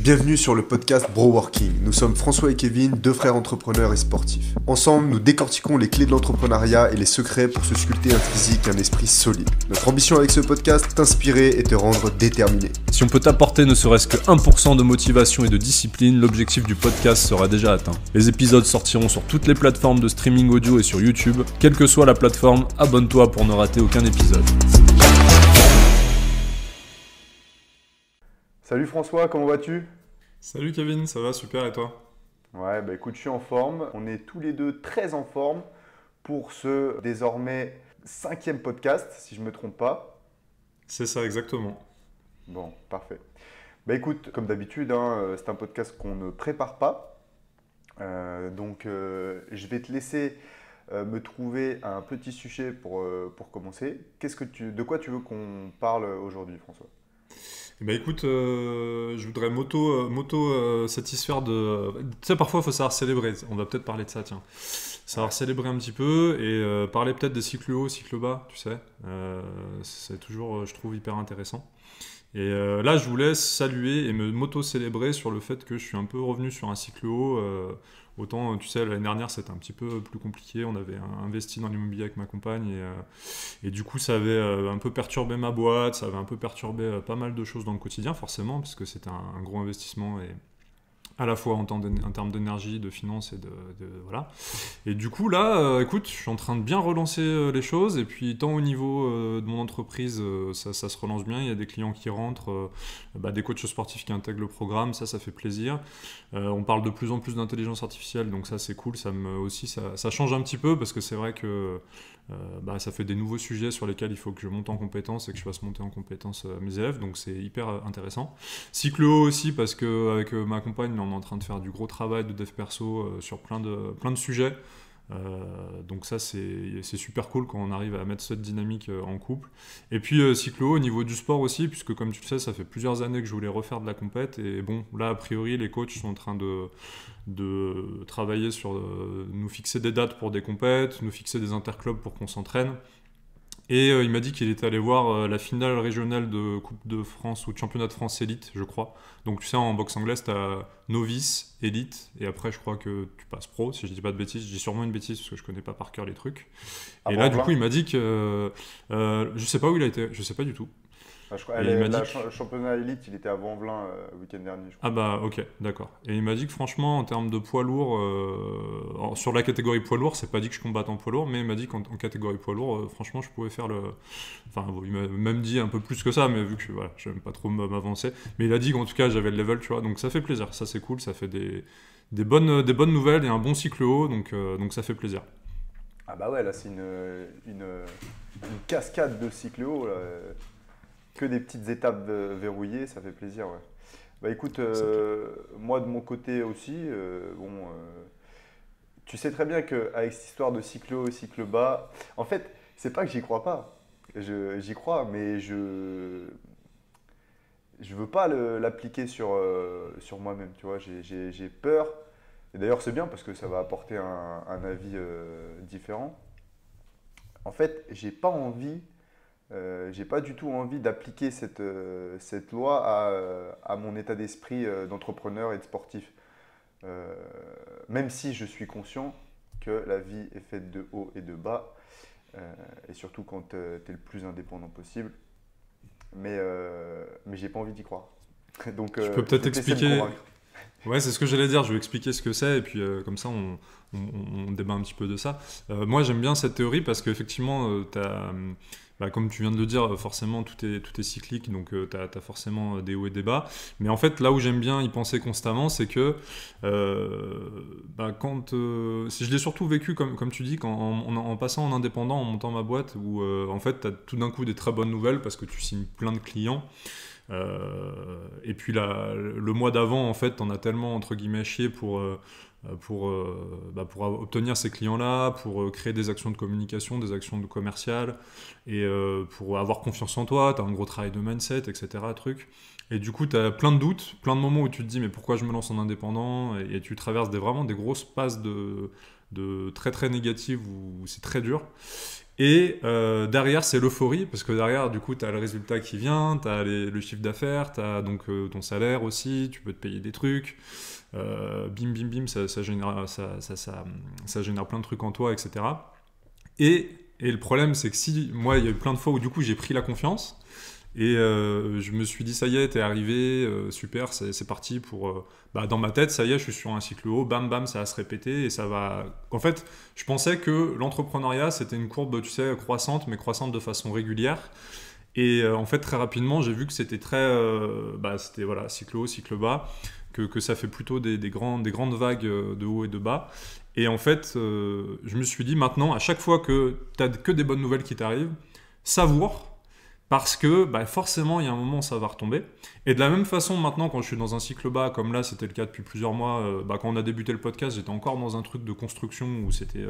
Bienvenue sur le podcast Broworking. Nous sommes François et Kevin, deux frères entrepreneurs et sportifs. Ensemble, nous décortiquons les clés de l'entrepreneuriat et les secrets pour se sculpter un physique et un esprit solide. Notre ambition avec ce podcast, t'inspirer et te rendre déterminé. Si on peut t'apporter ne serait-ce que 1% de motivation et de discipline, l'objectif du podcast sera déjà atteint. Les épisodes sortiront sur toutes les plateformes de streaming audio et sur YouTube. Quelle que soit la plateforme, abonne-toi pour ne rater aucun épisode. Salut François, comment vas-tu ? Salut Kevin, ça va super et toi ? Ouais, écoute, je suis en forme. On est tous les deux très en forme pour ce désormais 5e podcast, si je ne me trompe pas. C'est ça, exactement. Bon, parfait. Écoute, comme d'habitude, c'est un podcast qu'on ne prépare pas. Donc, je vais te laisser me trouver un petit sujet pour commencer. De quoi tu veux qu'on parle aujourd'hui, François ? Écoute, je voudrais satisfaire de... Tu sais, parfois, il faut savoir célébrer. On va peut-être parler de ça, tiens. Savoir célébrer un petit peu et parler peut-être des cycles hauts, cycles bas, tu sais. C'est toujours, je trouve, hyper intéressant. Et là, je voulais saluer et m'auto-célébrer sur le fait que je suis un peu revenu sur un cycle haut. Autant, tu sais, l'année dernière, c'était un petit peu plus compliqué. On avait investi dans l'immobilier avec ma compagne et du coup, ça avait un peu perturbé ma boîte. Ça avait un peu perturbé pas mal de choses dans le quotidien, forcément, parce que c'était un gros investissement et à la fois en termes d'énergie, de finances et de voilà. Et du coup, là, écoute, je suis en train de bien relancer les choses. Et puis, tant au niveau de mon entreprise, ça se relance bien. Il y a des clients qui rentrent, des coachs sportifs qui intègrent le programme. Ça fait plaisir. On parle de plus en plus d'intelligence artificielle, donc ça, c'est cool. Ça change un petit peu parce que c'est vrai que ça fait des nouveaux sujets sur lesquels il faut que je monte en compétences et que je fasse monter en compétences mes élèves. Donc, c'est hyper intéressant. Cycle haut aussi parce qu'avec ma compagne, on est en train de faire du gros travail de dev perso sur plein de sujets. Donc ça c'est super cool quand on arrive à mettre cette dynamique en couple. Et puis cyclo au niveau du sport aussi, puisque comme tu le sais, ça fait plusieurs années que je voulais refaire de la compète. Et bon, là a priori les coachs sont en train de travailler sur nous fixer des dates pour des compètes, nous fixer des interclubs pour qu'on s'entraîne. Et il m'a dit qu'il était allé voir la finale régionale de Coupe de France ou de Championnat de France élite, je crois. Donc tu sais, en boxe anglaise, tu as novice, élite, et après je crois que tu passes pro, si je dis pas de bêtises. Je dis sûrement une bêtise parce que je connais pas par cœur les trucs. Et là, du coup, il m'a dit que... je sais pas où il a été, je sais pas du tout. Je crois, championnat élite, il était à Vanvelin le week-end dernier, je crois. Ok, d'accord. Et il m'a dit que franchement, en termes de poids lourd, sur la catégorie poids lourd, c'est pas dit que je combatte en poids lourd, mais il m'a dit qu'en catégorie poids lourd, franchement, je pouvais faire le... Enfin, il m'a même dit un peu plus que ça, mais vu que j'aime pas trop m'avancer. Mais il a dit qu'en tout cas, j'avais le level, tu vois. Donc ça fait plaisir, ça c'est cool, ça fait des bonnes nouvelles et un bon cycle haut, donc ça fait plaisir. Ah bah ouais, là c'est une cascade de cycle haut, là. Que des petites étapes verrouillées, ça fait plaisir, ouais. Écoute, moi de mon côté aussi, tu sais très bien qu'avec cette histoire de cycle haut et cycle bas, en fait, c'est pas que j'y crois pas. J'y crois, mais je veux pas l'appliquer sur moi-même, tu vois. J'ai peur, et d'ailleurs c'est bien parce que ça va apporter un avis différent. En fait, j'ai pas du tout envie d'appliquer cette loi à mon état d'esprit d'entrepreneur et de sportif. Même si je suis conscient que la vie est faite de hauts et de bas, et surtout quand tu es le plus indépendant possible. Mais j'ai pas envie d'y croire. Donc, je peux peut-être expliquer. Ouais, c'est ce que j'allais dire. Je vais expliquer ce que c'est et puis comme ça on débat un petit peu de ça. Moi, j'aime bien cette théorie parce qu'effectivement, comme tu viens de le dire, forcément tout est cyclique, donc tu as forcément des hauts et des bas. Mais en fait, là où j'aime bien y penser constamment, c'est que je l'ai surtout vécu, comme tu dis, en passant en indépendant, en montant ma boîte, où en fait, tu as tout d'un coup des très bonnes nouvelles parce que tu signes plein de clients. Et puis le mois d'avant, en fait, t'en as tellement entre guillemets chié pour obtenir ces clients-là, pour créer des actions de communication, des actions de commercial, et pour avoir confiance en toi. T'as un gros travail de mindset, etc. Truc. Et du coup, t'as plein de doutes, plein de moments où tu te dis mais pourquoi je me lance en indépendant, et tu traverses vraiment des grosses passes de très très négatives où c'est très dur. Et derrière, c'est l'euphorie, parce que derrière, du coup, tu as le résultat qui vient, tu as le chiffre d'affaires, tu as donc ton salaire aussi, tu peux te payer des trucs. Bim, bim, bim, ça génère plein de trucs en toi, etc. Et le problème, c'est que si, moi, il y a eu plein de fois où du coup, j'ai pris la confiance. Et je me suis dit, ça y est, t'es arrivé, super, c'est parti pour... dans ma tête, ça y est, je suis sur un cycle haut, bam, bam, ça va se répéter et ça va... En fait, je pensais que l'entrepreneuriat, c'était une courbe, tu sais, croissante, mais croissante de façon régulière. Et en fait, très rapidement, j'ai vu que c'était c'était voilà, cycle haut, cycle bas, que ça fait plutôt des grandes vagues de haut et de bas. Et en fait, je me suis dit, maintenant, à chaque fois que t'as que des bonnes nouvelles qui t'arrivent, savoure, parce que forcément, il y a un moment où ça va retomber. Et de la même façon, maintenant, quand je suis dans un cycle bas, comme là, c'était le cas depuis plusieurs mois, quand on a débuté le podcast, j'étais encore dans un truc de construction où c'était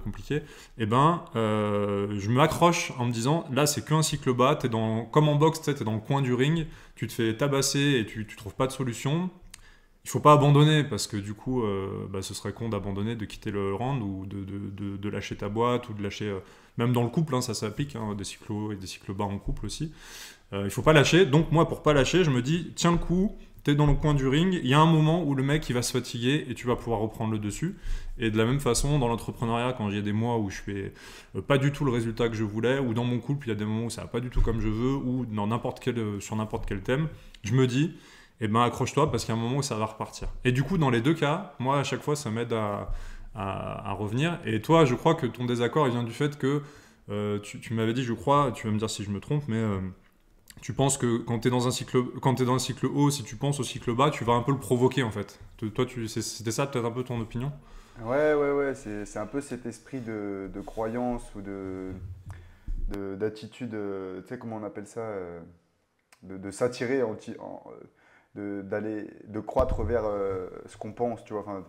compliqué. Et je m'accroche en me disant, là, c'est qu'un cycle bas, comme en boxe, tu es dans le coin du ring, tu te fais tabasser et tu trouves pas de solution. Il faut pas abandonner parce que du coup, ce serait con d'abandonner, de quitter le round ou de lâcher ta boîte ou de lâcher. Même dans le couple, hein, ça s'applique, hein, des cycles hauts et des cycles bas en couple aussi. Il faut pas lâcher. Donc moi, pour pas lâcher, je me dis, tiens le coup, t'es dans le coin du ring. Il y a un moment où le mec il va se fatiguer et tu vas pouvoir reprendre le dessus. Et de la même façon, dans l'entrepreneuriat, quand il y a des mois où je fais pas du tout le résultat que je voulais, ou dans mon couple, il y a des moments où ça va pas du tout comme je veux, ou sur n'importe quel thème, je me dis. Accroche-toi parce qu'il y a un moment où ça va repartir. Et du coup, dans les deux cas, moi, à chaque fois, ça m'aide à revenir. Et toi, je crois que ton désaccord, il vient du fait que tu m'avais dit, je crois, tu vas me dire si je me trompe, mais tu penses que quand tu es dans un cycle haut, si tu penses au cycle bas, tu vas un peu le provoquer, en fait. Toi, c'était ça peut-être un peu ton opinion? Ouais, c'est un peu cet esprit de croyance ou d'attitude, tu sais comment on appelle ça, de s'attirer de croître vers ce qu'on pense, tu vois. Enfin,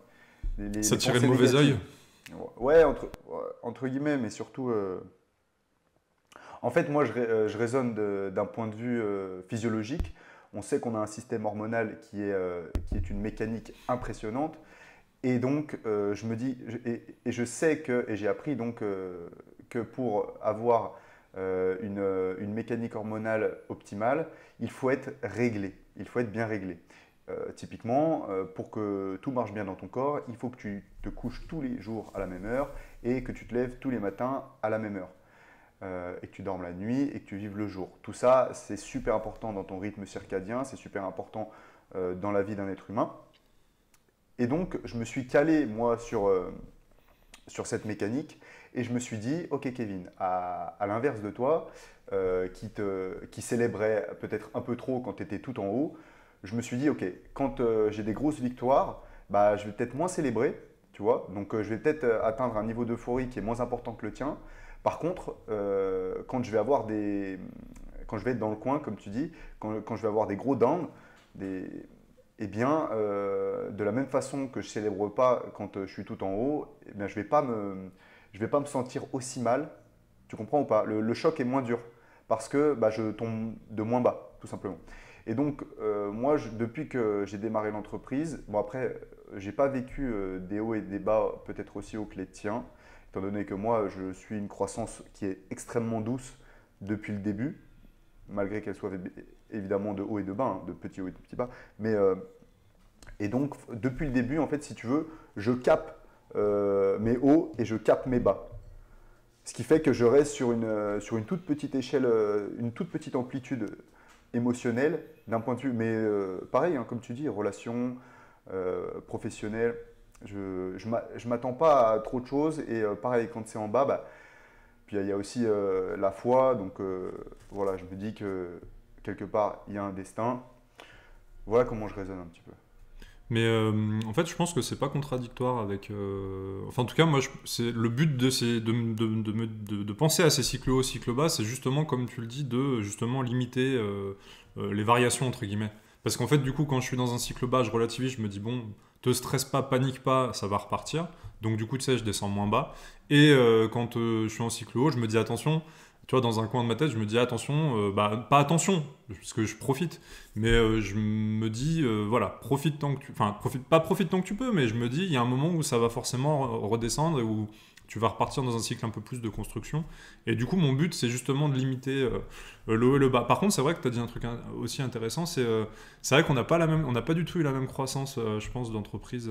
S'attirer le pensées mauvais œil? négatives. Ouais, entre guillemets, mais surtout. En fait, moi, je raisonne d'un point de vue physiologique. On sait qu'on a un système hormonal qui est une mécanique impressionnante. Et donc, je me dis, et je sais et j'ai appris donc que pour avoir une mécanique hormonale optimale, il faut être réglé, il faut être bien réglé. Typiquement, pour que tout marche bien dans ton corps, il faut que tu te couches tous les jours à la même heure et que tu te lèves tous les matins à la même heure. Et que tu dormes la nuit et que tu vives le jour. Tout ça, c'est super important dans ton rythme circadien, c'est super important dans la vie d'un être humain. Et donc, je me suis calé, moi, sur cette mécanique et je me suis dit, ok Kevin, à l'inverse de toi, qui célébrait peut-être un peu trop quand tu étais tout en haut, je me suis dit, ok, quand j'ai des grosses victoires, je vais peut-être moins célébrer, tu vois, donc je vais peut-être atteindre un niveau d'euphorie qui est moins important que le tien. Par contre, quand je vais être dans le coin, comme tu dis, quand je vais avoir des gros downs, eh bien, de la même façon que je ne célèbre pas quand je suis tout en haut, eh bien, je ne vais pas me sentir aussi mal. Tu comprends ou pas? Le choc est moins dur parce que je tombe de moins bas, tout simplement. Et donc, moi, depuis que j'ai démarré l'entreprise, bon après, j'ai pas vécu des hauts et des bas peut-être aussi hauts que les tiens, étant donné que moi, je suis une croissance qui est extrêmement douce depuis le début, malgré qu'elle soit évidemment de haut et de bas, hein, de petits hauts et de petits bas. Mais, et donc, depuis le début, en fait, si tu veux, je capte mes hauts et je capte mes bas. Ce qui fait que je reste sur une toute petite échelle, une toute petite amplitude émotionnelle d'un point de vue, mais pareil, hein, comme tu dis, relations professionnelles, je ne m'attends pas à trop de choses et pareil, quand c'est en bas, puis il y a aussi la foi, donc voilà, je me dis que quelque part, il y a un destin. Voilà comment je raisonne un petit peu. Mais en fait, je pense que c'est pas contradictoire avec. Enfin, en tout cas, moi, c'est le but de penser à ces cycles hauts, cycles bas, c'est justement, comme tu le dis, de justement limiter les variations entre guillemets. Parce qu'en fait, du coup, quand je suis dans un cycle bas, je relativise, je me dis bon, te stresse pas, panique pas, ça va repartir. Donc du coup, tu sais, je descends moins bas. Et quand je suis en cycle haut, je me dis attention. Tu vois, dans un coin de ma tête, je me dis attention, pas attention, parce que je profite, mais je me dis, voilà, profite tant que tu... Enfin, profite tant que tu peux, mais je me dis, il y a un moment où ça va forcément redescendre et où tu vas repartir dans un cycle un peu plus de construction. Et du coup, mon but, c'est justement de limiter le haut et le bas. Par contre, c'est vrai que tu as dit un truc aussi intéressant, c'est vrai qu'on n'a pas on n'a pas du tout eu la même croissance, je pense, d'entreprise.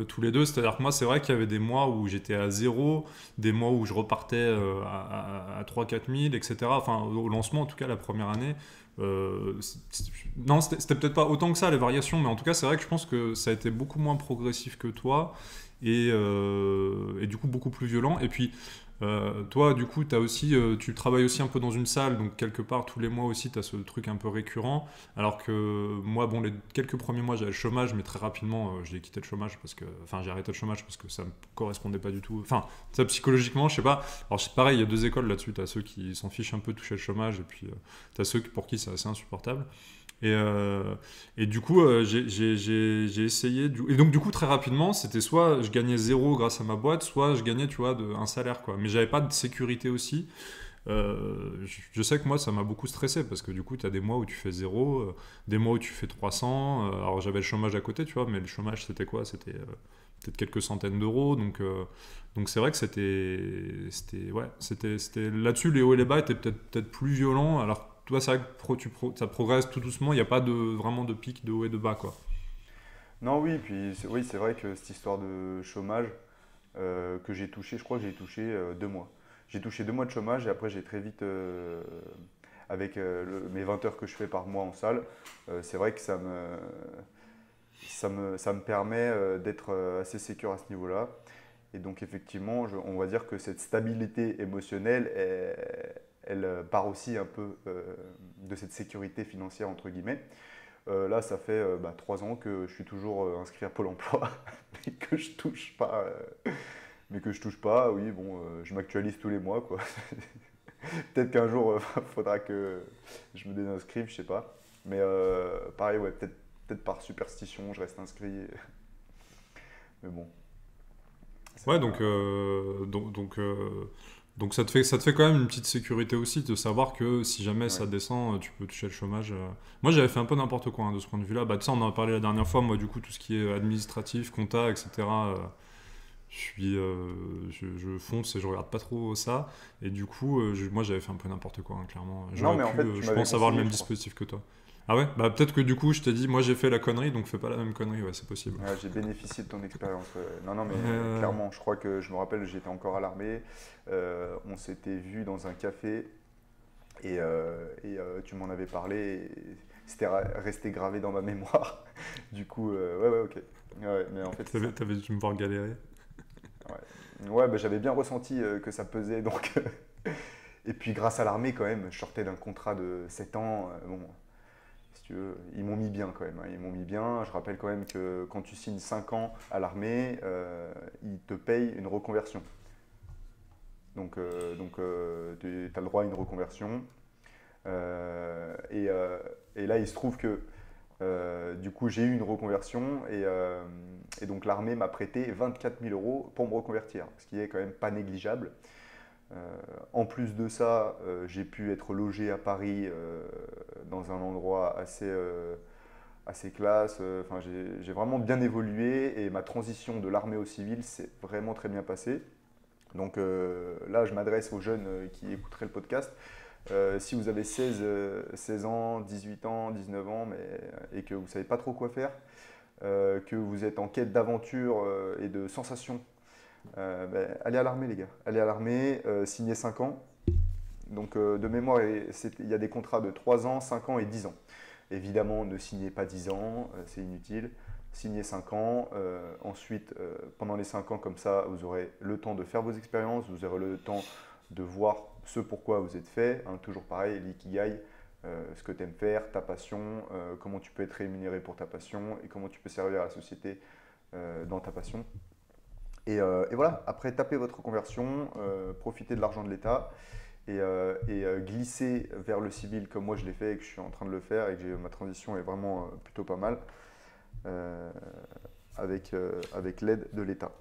Tous les deux, c'est-à-dire que moi c'est vrai qu'il y avait des mois où j'étais à zéro, des mois où je repartais à 3-4 000, etc. Enfin au lancement en tout cas la première année. Non, c'était peut-être pas autant que ça les variations, mais en tout cas c'est vrai que je pense que ça a été beaucoup moins progressif que toi et du coup beaucoup plus violent. Et puis toi, du coup, tu travailles aussi un peu dans une salle, donc quelque part, tous les mois aussi, tu as ce truc un peu récurrent. Alors que moi, bon, les quelques premiers mois, j'avais le chômage, mais très rapidement, j'ai quitté le chômage enfin, j'ai arrêté le chômage parce que ça me correspondait pas du tout. Enfin, ça, psychologiquement, je sais pas. Alors, c'est pareil, il y a deux écoles là-dessus. Tu as ceux qui s'en fichent un peu de toucher le chômage, et puis tu as ceux pour qui c'est assez insupportable. Et, du coup, j'ai essayé. Et donc, du coup, très rapidement, c'était soit je gagnais zéro grâce à ma boîte, soit je gagnais, tu vois, un salaire, quoi. Mais j'avais pas de sécurité aussi. Je sais que moi, ça m'a beaucoup stressé parce que du coup, tu as des mois où tu fais zéro, des mois où tu fais 300. Alors, j'avais le chômage à côté, tu vois, mais le chômage, c'était quoi? C'était peut-être quelques centaines d'euros. Donc c'est vrai que c'était là-dessus, les hauts et les bas étaient peut-être plus violents. Alors, toi, c'est vrai que ça progresse tout doucement, il n'y a pas vraiment de pic de haut et de bas, quoi. Non, oui, puis oui, c'est vrai que cette histoire de chômage que j'ai touché, je crois que j'ai touché 2 mois. J'ai touché 2 mois de chômage et après j'ai très vite, avec mes 20 heures que je fais par mois en salle, c'est vrai que ça me permet d'être assez sécure à ce niveau-là. Et donc effectivement, on va dire que cette stabilité émotionnelle, elle part aussi un peu de cette sécurité financière, entre guillemets. Là, ça fait 3 ans que je suis toujours inscrit à Pôle emploi, mais que je touche pas. Oui, bon, je m'actualise tous les mois, quoi. Peut-être qu'un jour, il faudra que je me désinscrive, je sais pas. Mais pareil, ouais, peut-être par superstition, je reste inscrit. Mais bon, c'est Ouais, pas. donc ça te fait quand même une petite sécurité aussi de savoir que si jamais Ouais. ça descend, tu peux toucher le chômage. Moi, j'avais fait un peu n'importe quoi hein, de ce point de vue-là. Bah, tu sais, on en a parlé la dernière fois. Moi, du coup, tout ce qui est administratif, compta, etc., je fonce et je regarde pas trop ça. Et du coup, moi, j'avais fait un peu n'importe quoi, hein, clairement. Non, J'aurais mais en pu, fait, tu je m'avais pense, avoir le conseillé, même je crois. dispositif que toi. Ah ouais? Bah, peut-être que du coup, je t'ai dit, moi, j'ai fait la connerie, donc fais pas la même connerie. Ouais, c'est possible. Ouais, j'ai bénéficié de ton expérience. Ouais. Non, non, mais Euh, clairement, je crois que je me rappelle, j'étais encore à l'armée. On s'était vu dans un café et tu m'en avais parlé. Et c'était resté gravé dans ma mémoire. Du coup, ouais, ouais, ok. Ouais, mais en fait, c'est ça. t'avais dû me voir galérer. Ouais, ouais bah, j'avais bien ressenti que ça pesait. Donc, et puis, grâce à l'armée, quand même, je sortais d'un contrat de 7 ans. Bon, si tu veux, ils m'ont mis bien quand même, hein. Ils m'ont mis bien. Je rappelle quand même que quand tu signes 5 ans à l'armée, ils te payent une reconversion. Donc, tu as le droit à une reconversion. Et là, il se trouve que du coup, j'ai eu une reconversion et donc l'armée m'a prêté 24 000 euros pour me reconvertir, ce qui est quand même pas négligeable. En plus de ça, j'ai pu être logé à Paris dans un endroit assez classe. Enfin, j'ai vraiment bien évolué et ma transition de l'armée au civil s'est vraiment très bien passée. Donc là, je m'adresse aux jeunes qui écouteraient le podcast. Si vous avez 16 ans, 18 ans, 19 ans et que vous ne savez pas trop quoi faire, que vous êtes en quête d'aventure et de sensations, allez à l'armée les gars. Allez à l'armée, signez 5 ans. Donc de mémoire, il y a des contrats de 3 ans, 5 ans et 10 ans. Évidemment, ne signez pas 10 ans, c'est inutile. Signez 5 ans. Ensuite, pendant les 5 ans, comme ça, vous aurez le temps de faire vos expériences, vous aurez le temps de voir ce pourquoi vous êtes fait. Hein, toujours pareil, l'ikigai, ce que tu aimes faire, ta passion, comment tu peux être rémunéré pour ta passion et comment tu peux servir à la société dans ta passion. Et voilà, après, tapez votre conversion, profitez de l'argent de l'État et glisser vers le civil comme moi je l'ai fait et que je suis en train de le faire et que ma transition est vraiment plutôt pas mal euh, avec l'aide de l'État.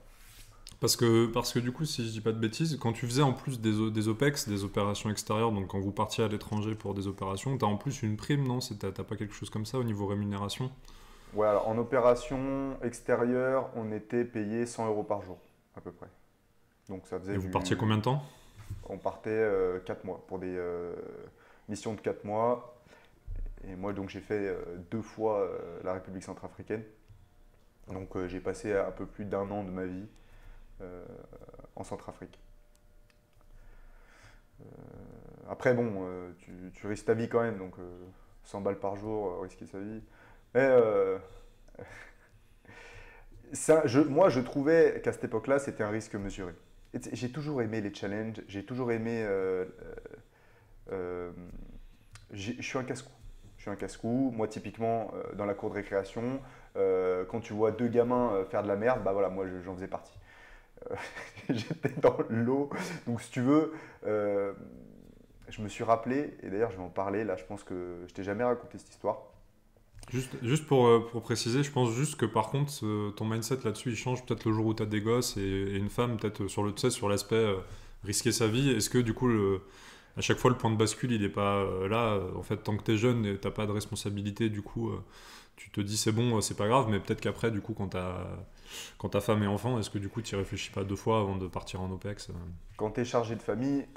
Parce que du coup, si je dis pas de bêtises, quand tu faisais en plus des OPEX, des opérations extérieures, donc quand vous partiez à l'étranger pour des opérations, t'as en plus une prime, non? T'as pas quelque chose comme ça au niveau rémunération? Ouais, alors, en opération extérieure, on était payé 100 euros par jour, à peu près. Donc ça faisait Et vous partiez combien de temps? On partait 4 mois pour des missions de 4 mois. Et moi, donc, j'ai fait 2 fois la République centrafricaine. Donc j'ai passé un peu plus d'1 an de ma vie euh, en Centrafrique. Après, bon, tu risques ta vie quand même, donc 100 balles par jour, risquer sa vie. Mais moi, je trouvais qu'à cette époque-là, c'était un risque mesuré. J'ai toujours aimé les challenges, j'ai toujours aimé. Euh, je suis un casse-cou. Je suis un casse-cou. Moi, typiquement, dans la cour de récréation, quand tu vois deux gamins faire de la merde, bah voilà, moi, j'en faisais partie. Euh, J'étais dans l'eau. Donc, si tu veux, je me suis rappelé, et d'ailleurs, je vais en parler. Là, je pense que je t'ai jamais raconté cette histoire. Juste pour préciser, je pense juste que par contre, ton mindset là-dessus, il change peut-être le jour où tu as des gosses et une femme, peut-être sur tu sais, sur l'aspect risquer sa vie. Est-ce que du coup, à chaque fois, le point de bascule, il n'est pas là en fait, tant que tu es jeune et tu n'as pas de responsabilité, du coup, tu te dis c'est bon, c'est pas grave, mais peut-être qu'après, du coup, quand ta femme est enfant, est-ce que du coup, tu y réfléchis pas 2 fois avant de partir en OPEX? Quand tu es chargé de famille,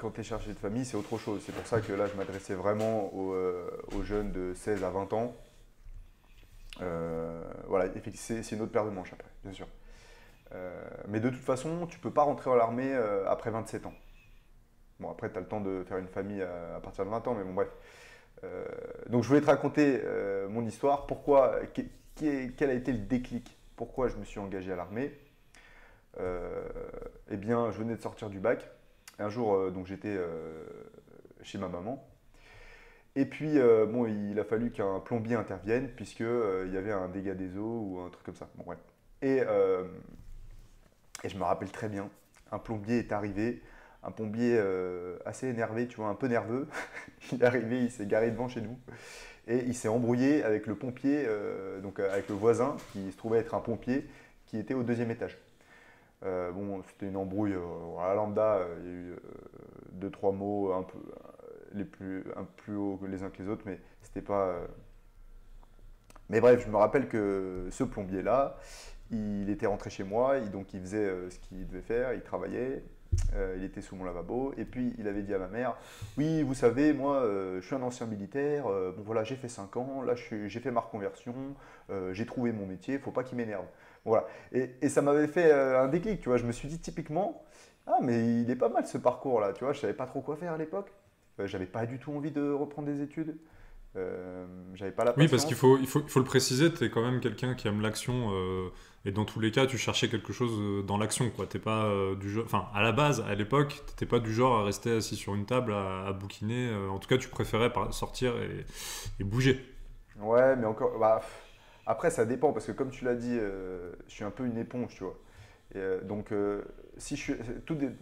c'est autre chose. C'est pour ça que là, je m'adressais vraiment aux jeunes de 16 à 20 ans. Voilà, c'est une autre paire de manches après, bien sûr. Mais de toute façon, tu peux pas rentrer à l'armée après 27 ans. Bon, après, tu as le temps de faire une famille à partir de 20 ans, mais bon, bref. Donc, je voulais te raconter mon histoire. Quel a été le déclic? Pourquoi je me suis engagé à l'armée? Eh bien, je venais de sortir du bac. Un jour, donc j'étais chez ma maman. Et puis, bon, il a fallu qu'un plombier intervienne, puisque il y avait un dégât des eaux ou un truc comme ça. Bon, bref. Et, euh, et je me rappelle très bien, un plombier est arrivé, un plombier assez énervé, tu vois, un peu nerveux. Il est arrivé, il s'est garé devant chez nous, et il s'est embrouillé avec le pompier, donc avec le voisin, qui se trouvait être un pompier, qui était au deuxième étage. Bon, c'était une embrouille à la lambda, il y a eu deux, trois mots un peu, un plus haut que les uns que les autres, mais c'était pas. Mais bref, je me rappelle que ce plombier-là, il était rentré chez moi, donc il faisait ce qu'il devait faire, il travaillait, il était sous mon lavabo, et puis il avait dit à ma mère, oui, vous savez, moi, je suis un ancien militaire, bon voilà, j'ai fait 5 ans, là j'ai fait ma reconversion, j'ai trouvé mon métier, faut pas qu'il m'énerve. Voilà. Et ça m'avait fait un déclic, tu vois, je me suis dit typiquement, ah mais il est pas mal ce parcours-là, tu vois, je savais pas trop quoi faire à l'époque, j'avais pas du tout envie de reprendre des études, j'avais pas la Oui, parce qu'il patience. faut, il faut le préciser, tu es quand même quelqu'un qui aime l'action, et dans tous les cas, tu cherchais quelque chose dans l'action, quoi. T'es pas du genre, enfin, à la base, à l'époque, t'étais pas du genre à rester assis sur une table à bouquiner. En tout cas, tu préférais sortir et bouger. Ouais, mais encore, bah, après ça dépend parce que comme tu l'as dit, je suis un peu une éponge, tu vois. Et, donc, si je suis,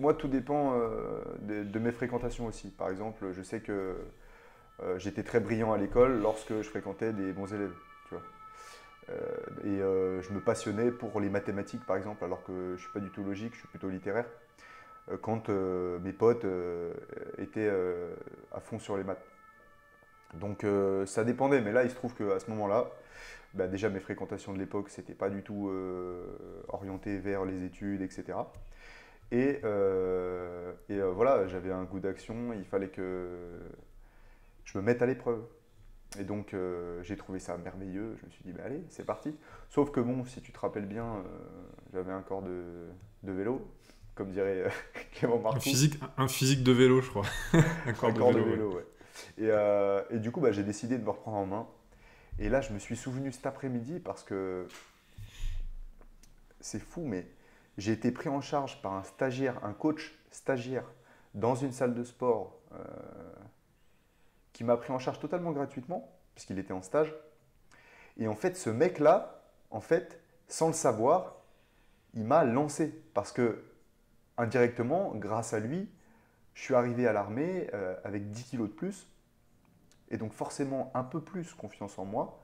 moi, tout dépend de mes fréquentations aussi. Par exemple, je sais que j'étais très brillant à l'école lorsque je fréquentais des bons élèves, tu vois. Je me passionnais pour les mathématiques, par exemple, alors que je suis pas du tout logique, je suis plutôt littéraire. Quand mes potes étaient à fond sur les maths. Donc ça dépendait, mais là il se trouve qu'à ce moment-là, bah, déjà mes fréquentations de l'époque, c'était pas du tout orienté vers les études, etc. Voilà, j'avais un goût d'action, il fallait que je me mette à l'épreuve. Et donc j'ai trouvé ça merveilleux, je me suis dit, bah, allez, c'est parti. Sauf que bon, si tu te rappelles bien, j'avais un corps de vélo, comme dirait Clément Marcoux. Un physique de vélo, je crois. Un Un corps de corps de vélo, ouais. vélo, ouais. Et du coup, bah, j'ai décidé de me reprendre en main. Et là, je me suis souvenu cet après-midi parce que c'est fou, mais j'ai été pris en charge par un stagiaire, un coach stagiaire dans une salle de sport qui m'a pris en charge totalement gratuitement, puisqu'il était en stage. Et en fait, ce mec-là, en fait, sans le savoir, il m'a lancé parce que indirectement, grâce à lui, je suis arrivé à l'armée avec 10 kilos de plus et donc forcément un peu plus confiance en moi.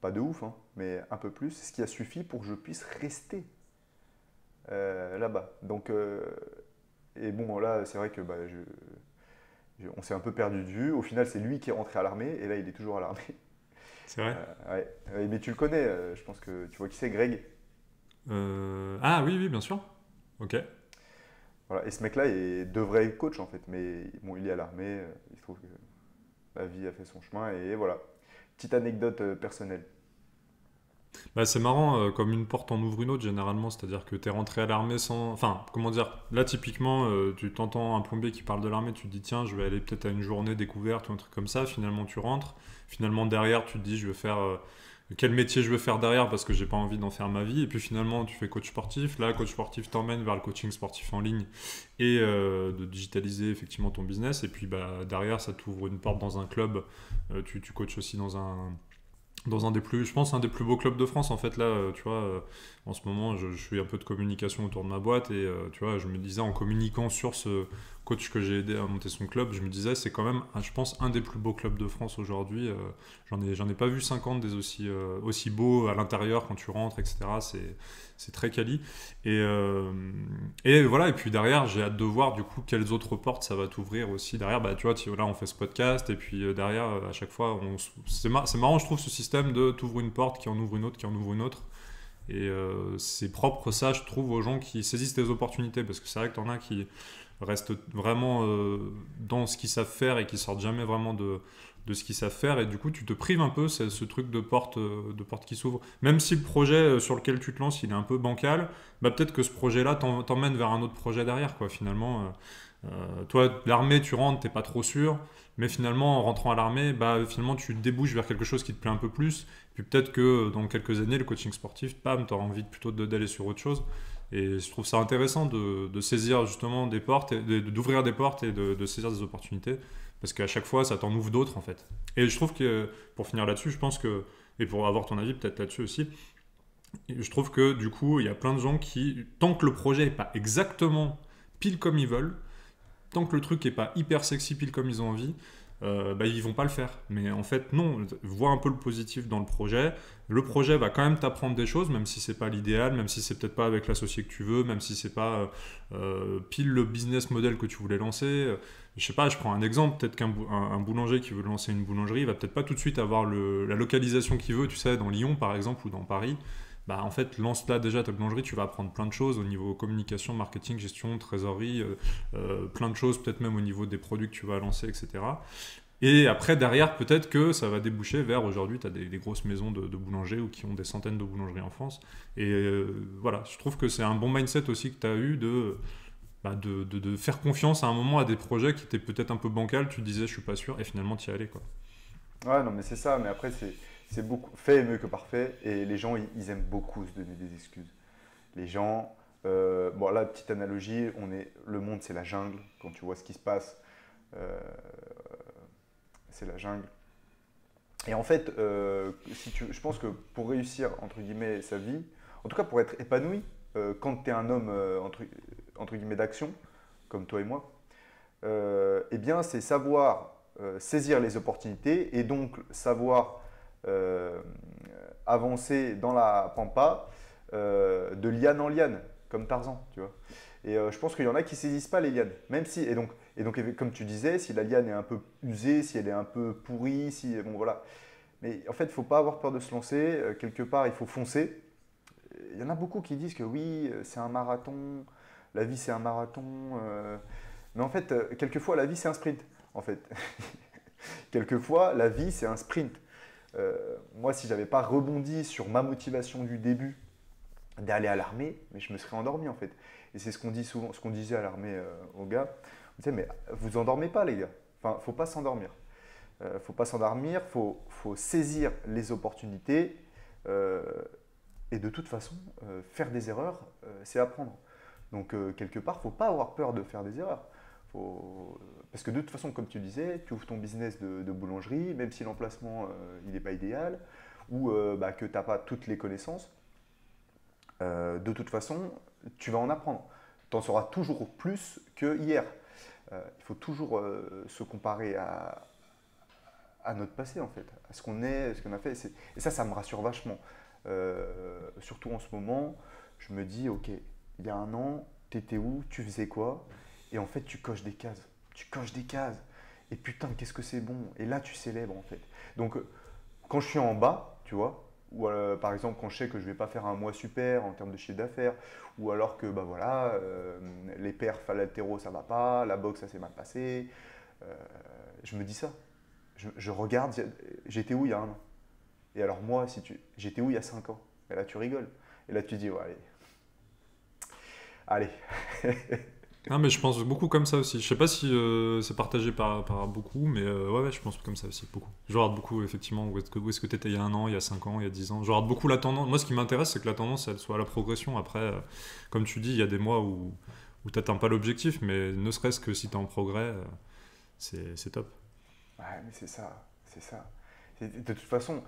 Pas de ouf, hein, mais un peu plus, ce qui a suffi pour que je puisse rester là-bas. Donc, et bon, là, c'est vrai que bah, on s'est un peu perdu de vue. Au final, c'est lui qui est rentré à l'armée, et là, il est toujours à l'armée. C'est vrai. Ouais. Mais tu le connais, je pense que tu vois qui c'est, Greg. Ah oui, oui, bien sûr. Ok. Voilà. Et ce mec-là devrait être coach en fait, mais bon, il est à l'armée, il trouve que la vie a fait son chemin et voilà. Petite anecdote personnelle. Bah, c'est marrant, comme une porte en ouvre une autre généralement, c'est-à-dire que t'es rentré à l'armée sans... Enfin, comment dire, là typiquement, tu t'entends un plombier qui parle de l'armée, tu te dis tiens, je vais aller peut-être à une journée découverte ou un truc comme ça, finalement tu rentres, finalement derrière tu te dis je vais faire... quel métier je veux faire derrière parce que j'ai pas envie d'en faire ma vie, et puis finalement tu fais coach sportif, là coach sportif t'emmène vers le coaching sportif en ligne et de digitaliser effectivement ton business, et puis bah, derrière ça t'ouvre une porte dans un club, tu coaches aussi dans un des plus, je pense, un des plus beaux clubs de France. En fait, là, tu vois, en ce moment, je fais un peu de communication autour de ma boîte et tu vois, je me disais, en communiquant sur ce coach que j'ai aidé à monter son club, je me disais, c'est quand même, je pense, un des plus beaux clubs de France aujourd'hui. J'en ai pas vu 50 des aussi beaux à l'intérieur quand tu rentres, etc. C'est très quali. Et voilà, et puis derrière, j'ai hâte de voir du coup quelles autres portes ça va t'ouvrir aussi. Derrière, bah, tu vois, là on fait ce podcast, et puis derrière, à chaque fois, c'est marrant, je trouve, ce système de t'ouvres une porte, qui en ouvre une autre, qui en ouvre une autre. Et c'est propre, ça, je trouve, aux gens qui saisissent des opportunités, parce que c'est vrai que t'en as qui restent vraiment dans ce qu'ils savent faire et qui sortent jamais vraiment de ce qu'ils savent faire, et du coup tu te prives un peu, c'est ce truc de porte qui s'ouvre, même si le projet sur lequel tu te lances il est un peu bancal, bah peut-être que ce projet là t'emmène vers un autre projet derrière, quoi, finalement. Toi, l'armée, tu rentres, t'es pas trop sûr, mais finalement en rentrant à l'armée, bah finalement tu débouches vers quelque chose qui te plaît un peu plus, puis peut-être que dans quelques années le coaching sportif, bam, t'auras envie plutôt d'aller sur autre chose. Et je trouve ça intéressant de saisir justement des portes, d'ouvrir des portes et de saisir des opportunités, parce qu'à chaque fois, ça t'en ouvre d'autres en fait. Et je trouve que, pour finir là-dessus, je pense que, et pour avoir ton avis peut-être là-dessus aussi, je trouve que du coup, il y a plein de gens qui, tant que le projet n'est pas exactement pile comme ils veulent, tant que le truc n'est pas hyper sexy pile comme ils ont envie, bah, ils vont pas le faire. Mais en fait, non, vois un peu le positif dans le projet. Le projet va quand même t'apprendre des choses, même si c'est pas l'idéal, même si c'est peut-être pas avec l'associé que tu veux, même si c'est pas pile le business model que tu voulais lancer. Je sais pas, je prends un exemple, peut-être un boulanger qui veut lancer une boulangerie, il va peut-être pas tout de suite avoir la localisation qu'il veut, tu sais, dans Lyon par exemple ou dans Paris. Bah, en fait, lance là déjà ta boulangerie, tu vas apprendre plein de choses au niveau communication, marketing, gestion, trésorerie, plein de choses, peut-être même au niveau des produits que tu vas lancer, etc. Et après, derrière, peut-être que ça va déboucher vers, aujourd'hui, tu as des grosses maisons de boulangers ou qui ont des centaines de boulangeries en France. Et voilà, je trouve que c'est un bon mindset aussi que tu as eu de faire confiance à un moment à des projets qui étaient peut-être un peu bancals, tu te disais je suis pas sûr, et finalement tu y allais, quoi. Ouais, non, mais c'est ça. Mais après, c'est beaucoup fait est mieux que parfait. Et les gens, ils aiment beaucoup se donner des excuses. Les gens, bon, là, petite analogie, le monde, c'est la jungle. Quand tu vois ce qui se passe, euh, c'est la jungle. Et en fait, je pense que pour réussir, entre guillemets, sa vie, en tout cas pour être épanoui, quand tu es un homme, entre guillemets, d'action, comme toi et moi, eh bien, c'est savoir saisir les opportunités et donc savoir euh, avancer dans la pampa de liane en liane, comme Tarzan, tu vois. Et je pense qu'il y en a qui ne saisissent pas les lianes, même si, et donc, comme tu disais, si la liane est un peu usée, si elle est un peu pourrie, si, bon voilà. Mais en fait, il ne faut pas avoir peur de se lancer. Quelque part, il faut foncer. Il y en a beaucoup qui disent que oui, c'est un marathon, la vie c'est un marathon. Mais en fait, quelquefois, la vie c'est un sprint. En fait, quelquefois, la vie c'est un sprint. Moi, si j'avais pas rebondi sur ma motivation du début d'aller à l'armée, mais je me serais endormi en fait. Et c'est ce qu'on dit souvent, ce qu'on disait à l'armée aux gars. On disait, mais vous endormez pas les gars. Enfin, faut pas s'endormir. Faut pas s'endormir, faut saisir les opportunités. euh, et de toute façon, faire des erreurs, c'est apprendre. Donc, quelque part, faut pas avoir peur de faire des erreurs. Parce que de toute façon, comme tu disais, tu ouvres ton business de boulangerie, même si l'emplacement il n'est pas idéal, ou que tu n'as pas toutes les connaissances, de toute façon, tu vas en apprendre. Tu en sauras toujours plus que hier. Il faut toujours se comparer à notre passé, en fait, à ce qu'on est, ce qu'on a fait. Et ça me rassure vachement. Surtout en ce moment, je me dis, ok, il y a un an, tu étais où, tu faisais quoi? Et en fait, tu coches des cases. Tu coches des cases. Et putain, qu'est-ce que c'est bon. Et là, tu célèbres, en fait. Donc, quand je suis en bas, tu vois, Ou par exemple, quand je sais que je ne vais pas faire un mois super en termes de chiffre d'affaires, ou alors que bah voilà, les perfs à l'haltéro ça va pas, la boxe ça s'est mal passé, euh, je me dis ça. Je regarde, j'étais où il y a un an? Et alors moi, j'étais où il y a 5 ans? Et là tu rigoles. Et là tu dis, ouais, allez. Ah, mais je pense beaucoup comme ça aussi. Je sais pas si c'est partagé par beaucoup, mais ouais, je pense comme ça aussi, beaucoup. Je regarde beaucoup, effectivement, où est-ce que tu étais il y a un an, il y a 5 ans, il y a 10 ans. Je regarde beaucoup la tendance. Moi, ce qui m'intéresse, c'est que la tendance, elle soit à la progression. Après, comme tu dis, il y a des mois où tu n'atteins pas l'objectif, mais ne serait-ce que si tu es en progrès, c'est top. Ouais, mais c'est ça, c'est ça. De toute façon,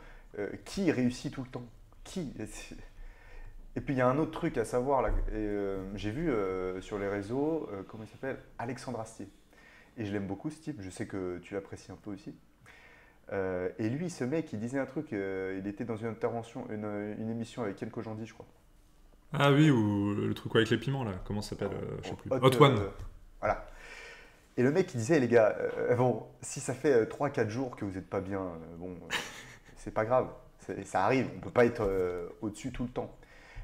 qui réussit tout le temps? Qui? Et puis il y a un autre truc à savoir, là, j'ai vu sur les réseaux, comment il s'appelle? Alexandre Astier. Et je l'aime beaucoup ce type, je sais que tu l'apprécies un peu aussi. Et lui, ce mec, il disait un truc, il était dans une intervention, une émission avec Ken Kojandi, je crois. Ah oui, ou le truc avec les piments, là, comment ça s'appelle je sais plus. Hot, Hot One. voilà. Et le mec, il disait, les gars, bon, si ça fait 3 4 jours que vous n'êtes pas bien, bon, c'est pas grave, ça arrive, on ne peut pas être au-dessus tout le temps.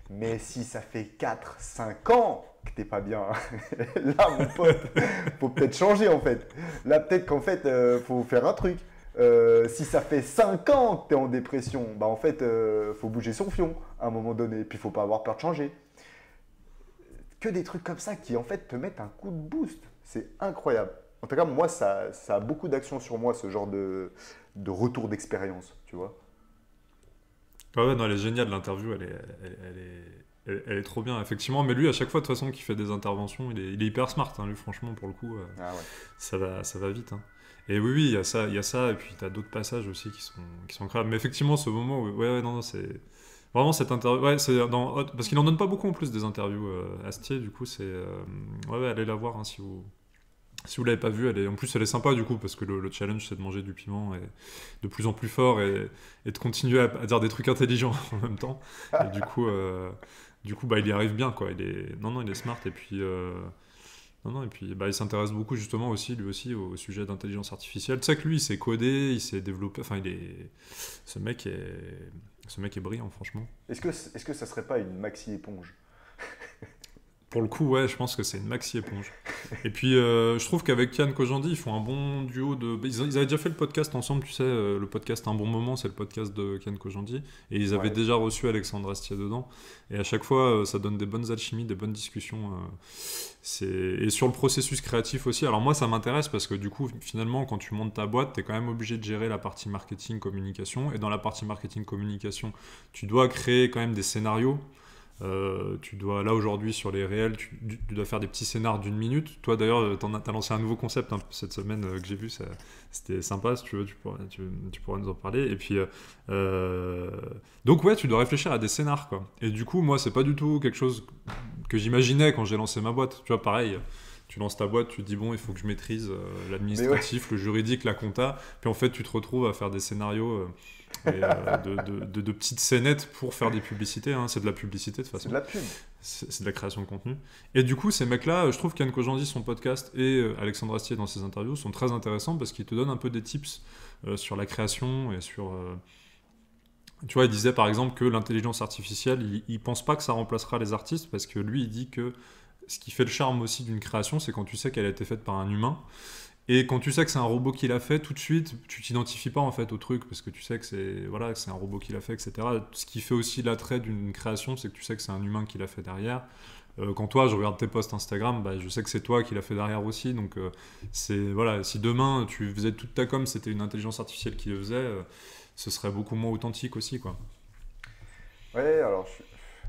Mais si ça fait 4 5 ans que t'es pas bien, là, mon pote, faut peut-être changer en fait. Là, peut-être qu'en fait, faut faire un truc. Si ça fait 5 ans que tu es en dépression, bah en fait, faut bouger son fion à un moment donné. Puis, faut pas avoir peur de changer. Que des trucs comme ça qui en fait te mettent un coup de boost. C'est incroyable. En tout cas, moi, ça a beaucoup d'action sur moi, ce genre de retour d'expérience, tu vois. Ouais, non, elle est géniale, l'interview, elle est trop bien, effectivement. Mais lui, à chaque fois, de toute façon, qu'il fait des interventions, il est hyper smart, hein, lui, franchement, pour le coup, Ah ouais. ça va vite. Hein. Et oui, il y a ça, et puis t'as d'autres passages aussi qui sont incroyables. Mais effectivement, ce moment où, ouais, non, c'est. Vraiment, cette interview. Ouais, parce qu'il en donne pas beaucoup en plus des interviews, Astier, du coup, c'est. Ouais, allez la voir, hein, si vous l'avez pas vue. En plus, elle est sympa, du coup, parce que le challenge, c'est de manger du piment et de plus en plus fort et de continuer à dire des trucs intelligents en même temps. Et du coup, bah, il y arrive bien, quoi. Non, il est smart, et puis. Non, non, et puis bah, il s'intéresse beaucoup justement aussi, lui aussi, au sujet d'intelligence artificielle. Tu sais que lui, il s'est codé, il s'est développé. Enfin, ce mec est, ce mec est brillant, franchement. Est-ce que ça serait pas une maxi éponge? Pour le coup, ouais, je pense que c'est une maxi éponge. Et puis, je trouve qu'avec Yann Kojandi, ils font un bon duo de. Ils avaient déjà fait le podcast ensemble, tu sais, le podcast Un bon moment, c'est le podcast de Yann Kojandi. Et ils avaient Ouais. déjà reçu Alexandre Astier dedans. Et à chaque fois, ça donne des bonnes alchimies, des bonnes discussions. Et sur le processus créatif aussi. Alors, moi, ça m'intéresse parce que du coup, finalement, quand tu montes ta boîte, tu es quand même obligé de gérer la partie marketing, communication. Et dans la partie marketing, communication, tu dois créer quand même des scénarios. Tu dois, là aujourd'hui sur les réels, tu dois faire des petits scénars d'1 minute. Toi d'ailleurs, t'as lancé un nouveau concept cette semaine que j'ai vu, c'était sympa. Si tu veux, tu pourras nous en parler. Et puis, donc ouais, tu dois réfléchir à des scénars, quoi. Et du coup, moi, c'est pas du tout quelque chose que j'imaginais quand j'ai lancé ma boîte. Tu vois, pareil. Tu lances ta boîte, tu te dis bon, il faut que je maîtrise Mais ouais, l'administratif, le juridique, la compta. Puis en fait, tu te retrouves à faire des scénarios de petites scénettes pour faire des publicités. Hein. C'est de la publicité de toute c'est de façon. la pub. C'est de la création de contenu. Et du coup, ces mecs-là, je trouve qu'Yann Kojandi, son podcast, et Alexandre Astier dans ses interviews sont très intéressants parce qu'ils te donnent un peu des tips sur la création et sur. Tu vois, il disait par exemple que l'intelligence artificielle, il pense pas que ça remplacera les artistes parce que lui, il dit que ce qui fait le charme aussi d'une création, c'est quand tu sais qu'elle a été faite par un humain. Et quand tu sais que c'est un robot qui l'a fait, tout de suite, tu t'identifies pas en fait au truc parce que tu sais que c'est un robot qui l'a fait, etc. Ce qui fait aussi l'attrait d'une création, c'est que tu sais que c'est un humain qui l'a fait derrière. Quand toi, je regarde tes posts Instagram, bah, je sais que c'est toi qui l'a fait derrière aussi. Donc, voilà, si demain tu faisais toute ta com, c'était une intelligence artificielle qui le faisait, ce serait beaucoup moins authentique aussi, quoi. Ouais, alors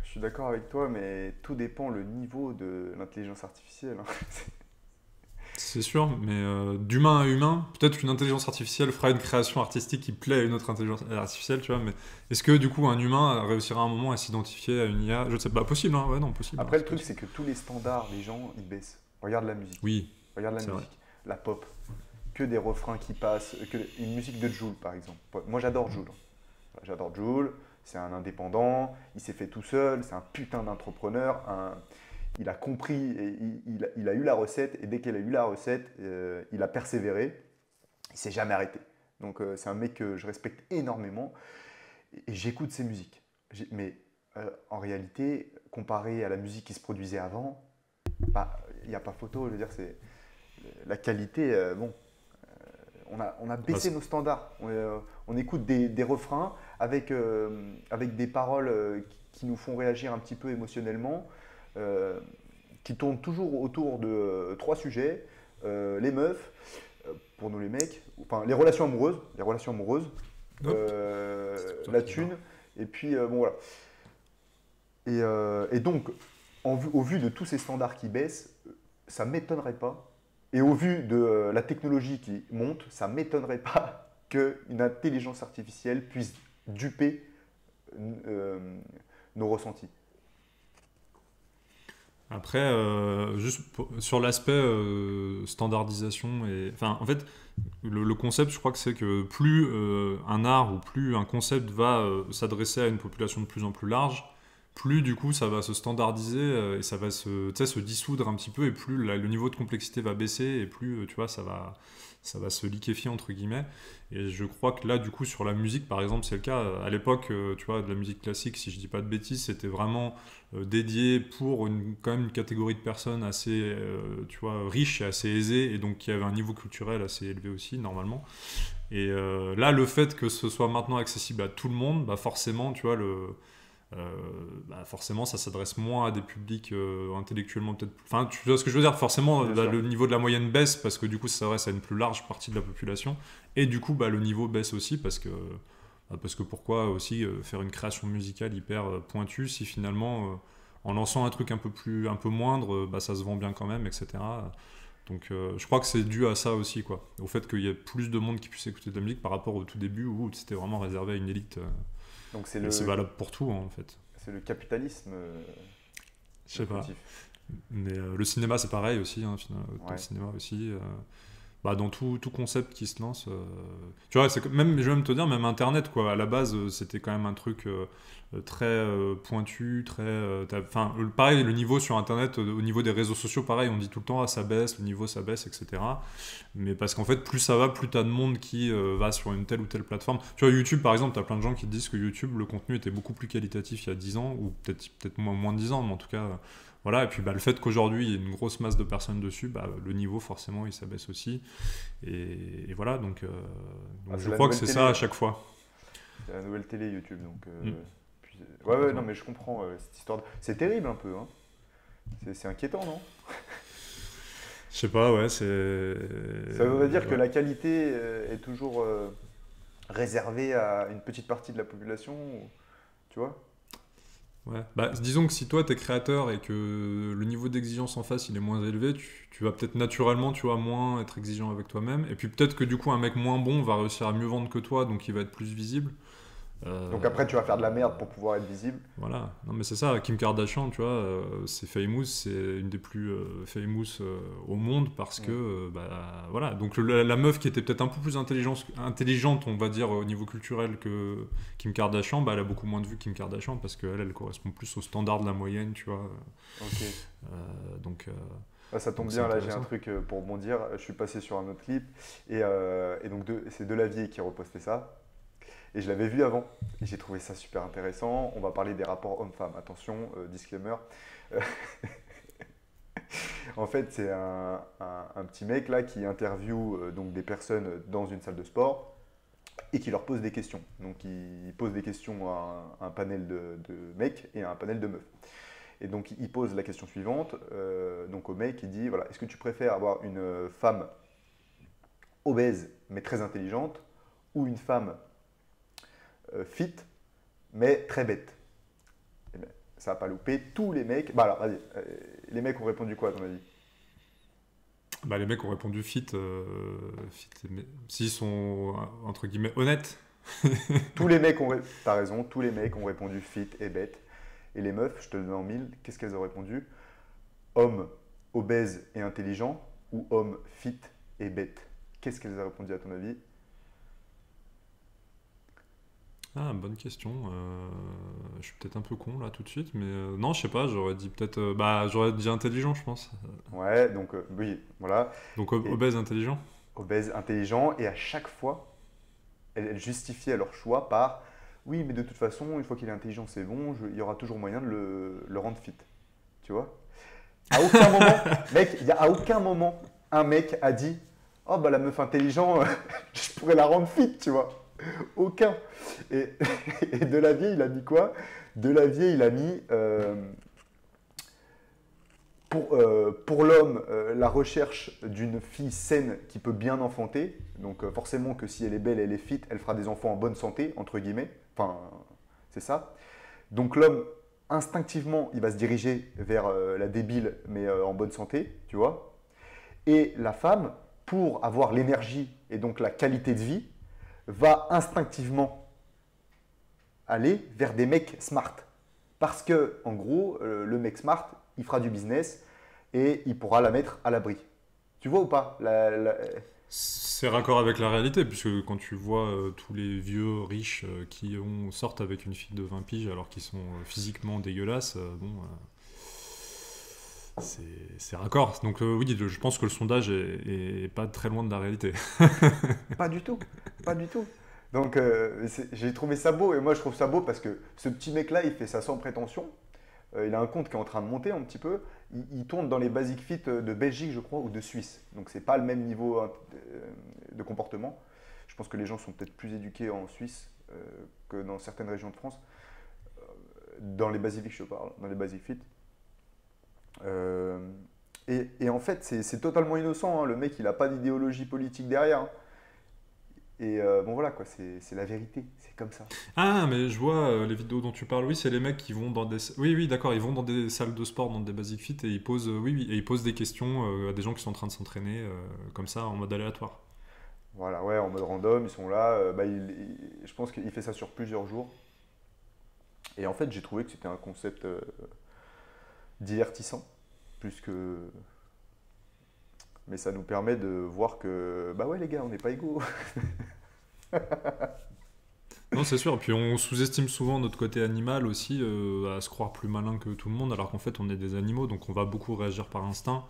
je suis d'accord avec toi, mais tout dépend le niveau de l'intelligence artificielle, hein. C'est sûr, mais d'humain à humain, peut-être qu'une intelligence artificielle fera une création artistique qui plaît à une autre intelligence artificielle, tu vois, mais est-ce que du coup un humain réussira à un moment à s'identifier à une IA? Je ne sais pas, possible, hein, ouais, non, possible, hein, Après, le c'est truc, possible. c'est que tous les standards, les gens, ils baissent. Regarde la musique. Oui, Regarde la c'est vrai. musique. La pop. Que des refrains qui passent. Une musique de Jul, par exemple. Moi, j'adore Jul. J'adore Jul. C'est un indépendant. Il s'est fait tout seul. C'est un putain d'entrepreneur. Il a compris et il a eu la recette. Et dès qu'il a eu la recette, il a persévéré. Il s'est jamais arrêté. Donc, c'est un mec que je respecte énormément. et j'écoute ces musiques. Mais en réalité, comparé à la musique qui se produisait avant, bah, il n'y a pas photo. Je veux dire, c'est la qualité. Bon, on a Bah, baissé nos standards. On écoute des refrains avec des paroles qui nous font réagir un petit peu émotionnellement, euh, qui tournent toujours autour de trois sujets. Les meufs, pour nous les mecs, enfin les relations amoureuses, hop, c'est toi la qui vas. thune, et puis bon voilà. Et donc, au vu de tous ces standards qui baissent, ça ne m'étonnerait pas. Et au vu de la technologie qui monte, ça ne m'étonnerait pas qu'une intelligence artificielle puisse duper euh, nos ressentis. Après, sur l'aspect standardisation, enfin, en fait, le concept, je crois que c'est que plus un art ou plus un concept va s'adresser à une population de plus en plus large, plus du coup ça va se standardiser et ça va tu sais, se dissoudre un petit peu, et plus le niveau de complexité va baisser, et plus tu vois, ça va se liquéfier entre guillemets. Et je crois que là, du coup, sur la musique, par exemple, c'est le cas. À l'époque, tu vois, de la musique classique, si je dis pas de bêtises, c'était vraiment dédié pour quand même une catégorie de personnes assez, tu vois, riches et assez aisées, et donc qui avaient un niveau culturel assez élevé aussi, normalement. Et là, le fait que ce soit maintenant accessible à tout le monde, bah forcément, tu vois, bah forcément, ça s'adresse moins à des publics intellectuellement peut-être. Enfin, tu vois ce que je veux dire. Forcément, Bien bah, sûr. le niveau de la moyenne baisse parce que du coup, ça s'adresse à une plus large partie de la population. Et du coup, bah, le niveau baisse aussi parce que pourquoi aussi faire une création musicale hyper pointue si finalement, en lançant un truc un peu moindre, bah, ça se vend bien quand même, etc. Donc, je crois que c'est dû à ça aussi, quoi. Au fait qu'il y ait plus de monde qui puisse écouter de la musique par rapport au tout début où c'était vraiment réservé à une élite. Donc Et c'est valable pour tout, hein, en fait. c'est le capitalisme Je le sais pas. fautif. Mais le cinéma, c'est pareil aussi. Hein, dans le Ouais. cinéma aussi. Bah, dans tout concept qui se lance. Tu vois, même, je vais même te dire, même Internet, quoi. À la base, c'était quand même un truc très pointu, très. Enfin, pareil, le niveau sur Internet, au niveau des réseaux sociaux, pareil, on dit tout le temps, ah, ça baisse, le niveau, ça baisse, etc. Mais parce qu'en fait, plus ça va, plus t'as de monde qui va sur une telle ou telle plateforme. Tu vois, YouTube, par exemple, t'as plein de gens qui te disent que YouTube, le contenu était beaucoup plus qualitatif il y a 10 ans, ou peut-être moins de 10 ans, mais en tout cas. Voilà, et puis bah, le fait qu'aujourd'hui il y ait une grosse masse de personnes dessus, bah, le niveau forcément il s'abaisse aussi. Et voilà, Ah, donc c'est je la crois que nouvelle c'est télé, ça à hein. chaque fois. C'est la nouvelle télé YouTube. Donc, Mm, ouais, ouais, non, complètement. mais je comprends cette histoire. C'est terrible un peu, hein. C'est inquiétant, non? Je sais pas, ouais, c'est. Ça voudrait dire que Ouais. la qualité est toujours réservée à une petite partie de la population, tu vois? Ouais. Bah, disons que si toi t'es créateur et que le niveau d'exigence en face il est moins élevé, tu vas peut-être naturellement, tu vois, moins être exigeant avec toi-même. Et puis peut-être que du coup un mec moins bon va réussir à mieux vendre que toi, donc il va être plus visible. Donc après, tu vas faire de la merde pour pouvoir être visible. Voilà, non mais c'est ça, Kim Kardashian, tu vois, c'est famous, c'est une des plus famous au monde parce que, Mm. bah voilà, donc la meuf qui était peut-être un peu plus intelligente, on va dire, au niveau culturel que Kim Kardashian, bah elle a beaucoup moins de vues que Kim Kardashian parce qu'elle, elle correspond plus au standard de la moyenne, tu vois. Ok. Donc, Ah, ça tombe donc c'est bien, là j'ai un intéressant. truc pour rebondir. Je suis passé sur un autre clip et donc c'est Delavier qui repostait ça. Et je l'avais vu avant et j'ai trouvé ça super intéressant. On va parler des rapports hommes-femmes. Attention, disclaimer. Euh, En fait, c'est un petit mec là qui interviewe donc des personnes dans une salle de sport et qui leur pose des questions. Donc il pose des questions à un panel de mecs et à un panel de meufs. Et donc il pose la question suivante donc au mec, il dit voilà, est-ce que tu préfères avoir une femme obèse mais très intelligente ou une femme fit mais très bête? Eh ben, ça va pas louper. Tous les mecs. Bah alors, vas-y. Les mecs ont répondu quoi à ton avis? Bah les mecs ont répondu fit, mais s'ils sont entre guillemets honnêtes. Tous les mecs ont. T'as raison, tous les mecs ont répondu fit et bête. Et les meufs, je te le donne en mille, qu'est-ce qu'elles ont répondu? Homme obèse et intelligent ou homme fit et bête? Qu'est-ce qu'elles ont répondu à ton avis? Ah, bonne question. Je suis peut-être un peu con là tout de suite, mais non, je sais pas, j'aurais dit peut-être. Bah, j'aurais dit intelligent, je pense. Ouais, donc oui, voilà. Donc Et obèse, intelligent. obèse, intelligent, et à chaque fois, elles justifiaient leur choix par Oui, mais de toute façon, une fois qu'il est intelligent, c'est bon, il y aura toujours moyen de le rendre fit. Tu vois? À aucun moment, mec, à aucun moment, un mec a dit oh, bah la meuf intelligente, je pourrais la rendre fit, tu vois. Aucun. Et, et Delavier, il a mis quoi? Delavier, il a mis pour l'homme, la recherche d'une fille saine qui peut bien enfanter. Donc forcément que si elle est belle, elle est fit, elle fera des enfants en bonne santé, entre guillemets. Enfin, c'est ça. Donc l'homme, instinctivement, il va se diriger vers la débile, mais en bonne santé, tu vois. Et la femme, pour avoir l'énergie et donc la qualité de vie, va instinctivement aller vers des mecs smart. Parce que, en gros, le mec smart, il fera du business et il pourra la mettre à l'abri. Tu vois ou pas? C'est raccord avec la réalité, puisque quand tu vois tous les vieux riches sortent avec une fille de 20 piges alors qu'ils sont physiquement dégueulasses, c'est raccord. Donc oui, je pense que le sondage est pas très loin de la réalité. Pas du tout, pas du tout. Donc j'ai trouvé ça beau et moi je trouve ça beau parce que ce petit mec-là, il fait ça sans prétention. Il a un compte qui est en train de monter un petit peu. Il tourne dans les Basic Fit de Belgique, je crois, ou de Suisse. Donc c'est pas le même niveau de comportement. Je pense que les gens sont peut-être plus éduqués en Suisse que dans certaines régions de France. Dans les Basic Fit, je parle, dans les Basic Fit. Et en fait, c'est totalement innocent. Hein. Le mec, il n'a pas d'idéologie politique derrière. Hein. Et bon voilà quoi, c'est la vérité, c'est comme ça. Ah, mais je vois les vidéos dont tu parles. Oui, c'est les mecs qui vont dans des. Oui, oui, d'accord. Ils vont dans des salles de sport, dans des Basic Fit, et ils posent. Oui, oui, et ils posent des questions à des gens qui sont en train de s'entraîner, comme ça, en mode aléatoire. Voilà, ouais, en mode random, ils sont là. Bah, je pense qu'il fait ça sur plusieurs jours. Et en fait, j'ai trouvé que c'était un concept divertissant, plus que. Mais ça nous permet de voir que, bah ouais les gars, on n'est pas égaux. Non, c'est sûr. Et puis on sous-estime souvent notre côté animal aussi, à se croire plus malin que tout le monde, alors qu'en fait on est des animaux, donc on va beaucoup réagir par instinct.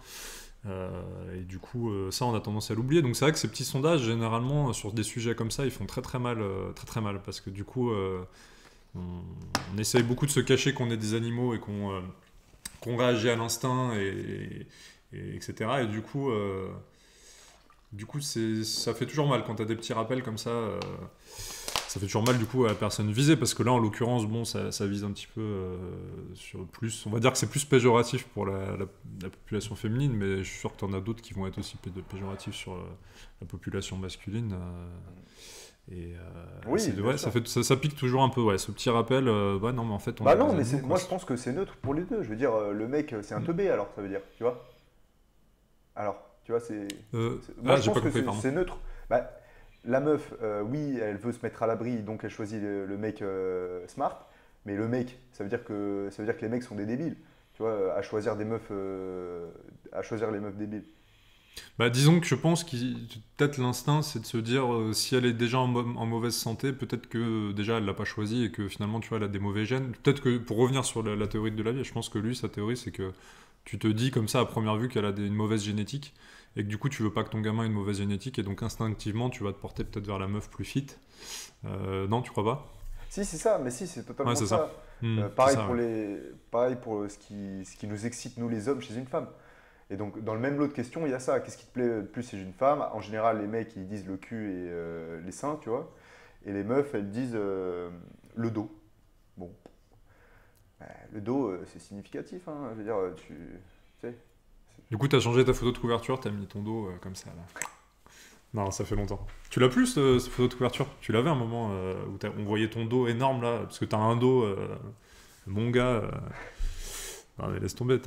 Et du coup, ça, on a tendance à l'oublier. Donc c'est vrai que ces petits sondages, généralement, sur des sujets comme ça, ils font très très mal, parce que du coup, on essaye beaucoup de se cacher qu'on est des animaux et qu'on réagit à l'instinct, etc. Et du coup, ça fait toujours mal quand tu as des petits rappels comme ça. Ça fait toujours mal du coup à la personne visée, parce que là en l'occurrence bon ça vise un petit peu sur plus, on va dire que c'est plus péjoratif pour la population féminine, mais je suis sûr que tu en as d'autres qui vont être aussi péjoratifs sur la population masculine, Oui, c'est bien ouais, sûr. ça pique toujours un peu, ouais, ce petit rappel, ouais non mais en fait on Bah est non, des mais animaux, moi quoi. je pense que c'est neutre pour les deux. Je veux dire, le mec, c'est un teubé alors, ça veut dire, tu vois. Alors, tu vois, moi je J'ai pense pas que compris, pardon. c'est neutre. Bah, la meuf, oui, elle veut se mettre à l'abri, donc elle choisit le mec smart. Mais le mec, ça veut dire que les mecs sont des débiles. Tu vois, à choisir des meufs, à choisir les meufs débiles. Bah, disons que je pense que peut-être l'instinct, c'est de se dire si elle est déjà en mauvaise santé, peut-être que déjà elle l'a pas choisi et que finalement tu vois elle a des mauvais gènes. Peut-être que pour revenir sur la théorie de la vie, je pense que lui sa théorie c'est que tu te dis comme ça à première vue qu'elle a une mauvaise génétique et que du coup tu veux pas que ton gamin ait une mauvaise génétique et donc instinctivement tu vas te porter peut-être vers la meuf plus fit. Non, tu crois pas? Si, c'est ça, mais si, c'est Ouais, totalement c'est ça. ça. C'est Pareil ça, pour ouais. pareil pour ce qui nous excite, nous les hommes, chez une femme. Et donc, dans le même lot de questions, il y a ça. Qu'est-ce qui te plaît le plus chez une femme? En général, les mecs, ils disent le cul et les seins, tu vois. Et les meufs, elles disent le dos. Bon, le dos, c'est significatif, hein. Je veux dire, tu sais. Du coup t'as changé ta photo de couverture, t'as mis ton dos comme ça là. Non, ça fait longtemps. Tu l'as plus, cette photo de couverture? Tu l'avais un moment où on voyait ton dos énorme là, parce que t'as un dos, mon gars. Non, mais laisse tomber,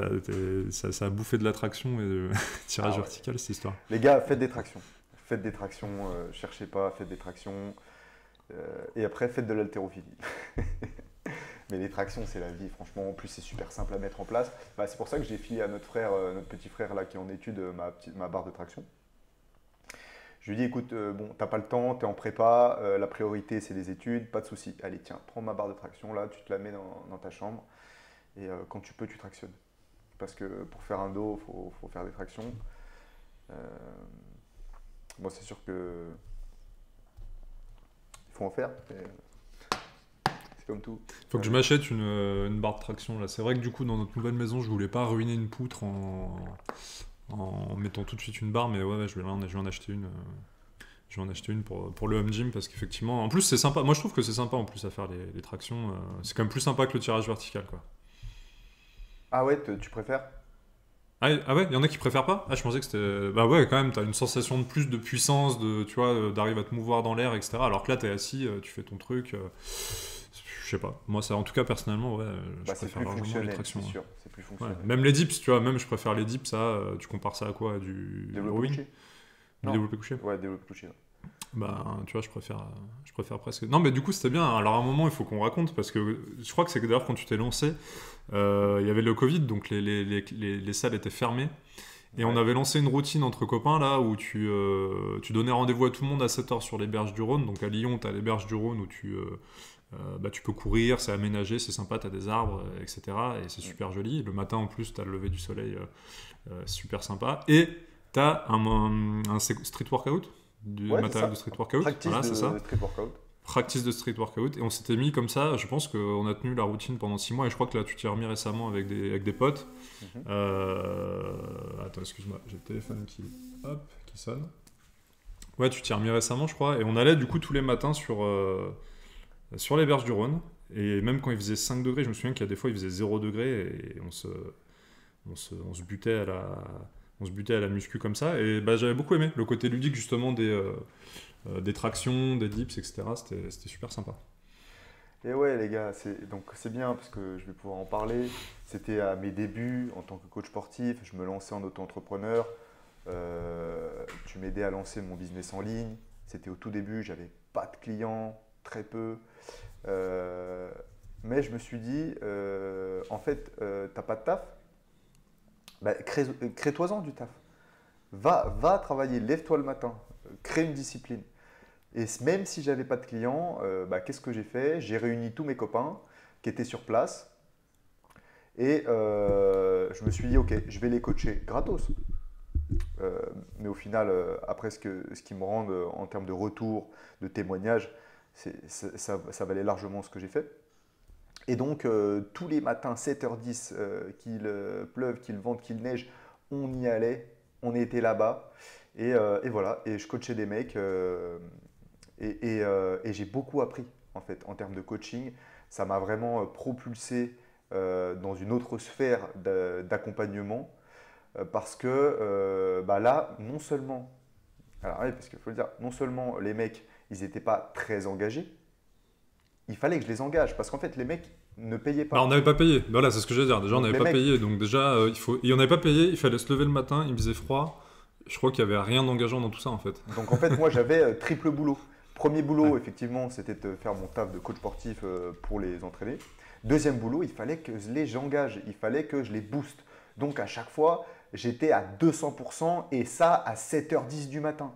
ça a bouffé de l'attraction et de tirage Ah ouais. vertical cette histoire. Les gars, faites des tractions. Faites des tractions, cherchez pas, faites des tractions. Et après, faites de l'haltérophilie. Mais les tractions, c'est la vie, franchement. En plus, c'est super simple à mettre en place. Bah, c'est pour ça que j'ai filé à notre frère, notre petit frère là qui est en étude, ma barre de traction. Je lui ai dit, écoute, bon, t'as pas le temps, t'es en prépa, la priorité c'est les études, pas de souci. Allez, tiens, prends ma barre de traction là, tu te la mets dans ta chambre et quand tu peux, tu tractionnes. Parce que pour faire un dos, faut faire des tractions. Euh, bon, c'est sûr que il faut en faire. Mais comme tout. Faut que je m'achète une barre de traction là. C'est vrai que du coup dans notre nouvelle maison je voulais pas ruiner une poutre en mettant tout de suite une barre, mais ouais, je vais en acheter une. Je vais en acheter une pour le home gym parce qu'effectivement, en plus c'est sympa. Moi je trouve que c'est sympa en plus à faire les tractions. C'est quand même plus sympa que le tirage vertical quoi. Ah ouais, tu préfères? Ah ouais, il y en a qui préfèrent pas? Ah je pensais que c'était... Bah ouais quand même, t'as une sensation de plus de puissance, tu vois, d'arriver à te mouvoir dans l'air, etc. Alors que là t'es assis, tu fais ton truc. Je sais pas. Moi ça, en tout cas personnellement, ouais, je Bah, c'est préfère plus largement les fonctionnel, tractions. c'est sûr. C'est plus Ouais. fonctionnel. Même les dips, tu vois, même je préfère les dips, ça, tu compares ça à quoi? Du Développé rowing? couché? Du Non. développé couché? Ouais, développé couché. Ouais. Bah, tu vois, je préfère presque. Non, mais du coup, c'était bien. Alors, à un moment, il faut qu'on raconte parce que je crois que c'est que d'ailleurs quand tu t'es lancé, il y avait le Covid, donc les salles étaient fermées. Et on Ouais. avait lancé une routine entre copains là où tu donnais rendez-vous à tout le monde à 7h sur les berges du Rhône. Donc à Lyon, tu as les berges du Rhône où tu peux courir, c'est aménagé, c'est sympa, tu as des arbres, etc. Et c'est super joli. Le matin en plus, tu as le lever du soleil, super sympa. Et tu as un street workout, du Ouais, c'est matériel ça. de street workout. Practice Voilà, de c'est ça. street workout. Practice de street workout. Et on s'était mis comme ça. Je pense qu'on a tenu la routine pendant 6 mois. Et je crois que là, tu t'y es remis récemment avec des potes. Mhm. Attends, excuse-moi, j'ai le téléphone qui sonne. Ouais, tu t'y es remis récemment, je crois. Et on allait du coup tous les matins sur les berges du Rhône. Et même quand il faisait 5 degrés, je me souviens qu'il y a des fois il faisait 0 degrés et on se butait à la muscu comme ça. Et bah, j'avais beaucoup aimé le côté ludique justement des tractions, des dips, etc. C'était super sympa. Et ouais, les gars, donc c'est bien parce que je vais pouvoir en parler. C'était à mes débuts en tant que coach sportif. Je me lançais en auto-entrepreneur. Tu m'aidais à lancer mon business en ligne. C'était au tout début, j'avais pas de clients, très peu. Euh, mais je me suis dit, en fait, t'as pas de taf, bah, crée-toi-en du taf. Va travailler, lève-toi le matin, crée une discipline. Et même si j'avais pas de clients, bah, qu'est-ce que j'ai fait? J'ai réuni tous mes copains qui étaient sur place et je me suis dit, ok, je vais les coacher gratos. Mais au final, après, ce qui me rend en termes de retour, de témoignage, ça valait largement ce que j'ai fait. Et donc, tous les matins, 7h10, qu'il pleuve, qu'il vente, qu'il neige, on y allait, on était là-bas. Et voilà, et je coachais des mecs. Et j'ai beaucoup appris, en fait, en termes de coaching. Ça m'a vraiment propulsé dans une autre sphère d'accompagnement. Parce que bah là, non seulement, alors oui, parce qu'il faut le dire, non seulement les mecs, ils n'étaient pas très engagés, il fallait que je les engage. Parce qu'en fait, les mecs ne payaient Bah, on pas. n'avait pas payé. Voilà, c'est ce que je veux dire. Déjà, on Donc n'avait les pas mecs, payé. Donc déjà, et on n'avait pas payé. Il fallait se lever le matin. Il faisait froid. Je crois qu'il y avait rien d'engageant dans tout ça en fait. donc en fait, moi, j'avais triple boulot. Premier boulot, Ouais. effectivement, c'était de faire mon taf de coach sportif pour les entraîner. Deuxième boulot, il fallait que je les engage, il fallait que je les booste. Donc à chaque fois, j'étais à 200% et ça à 7h10 du matin.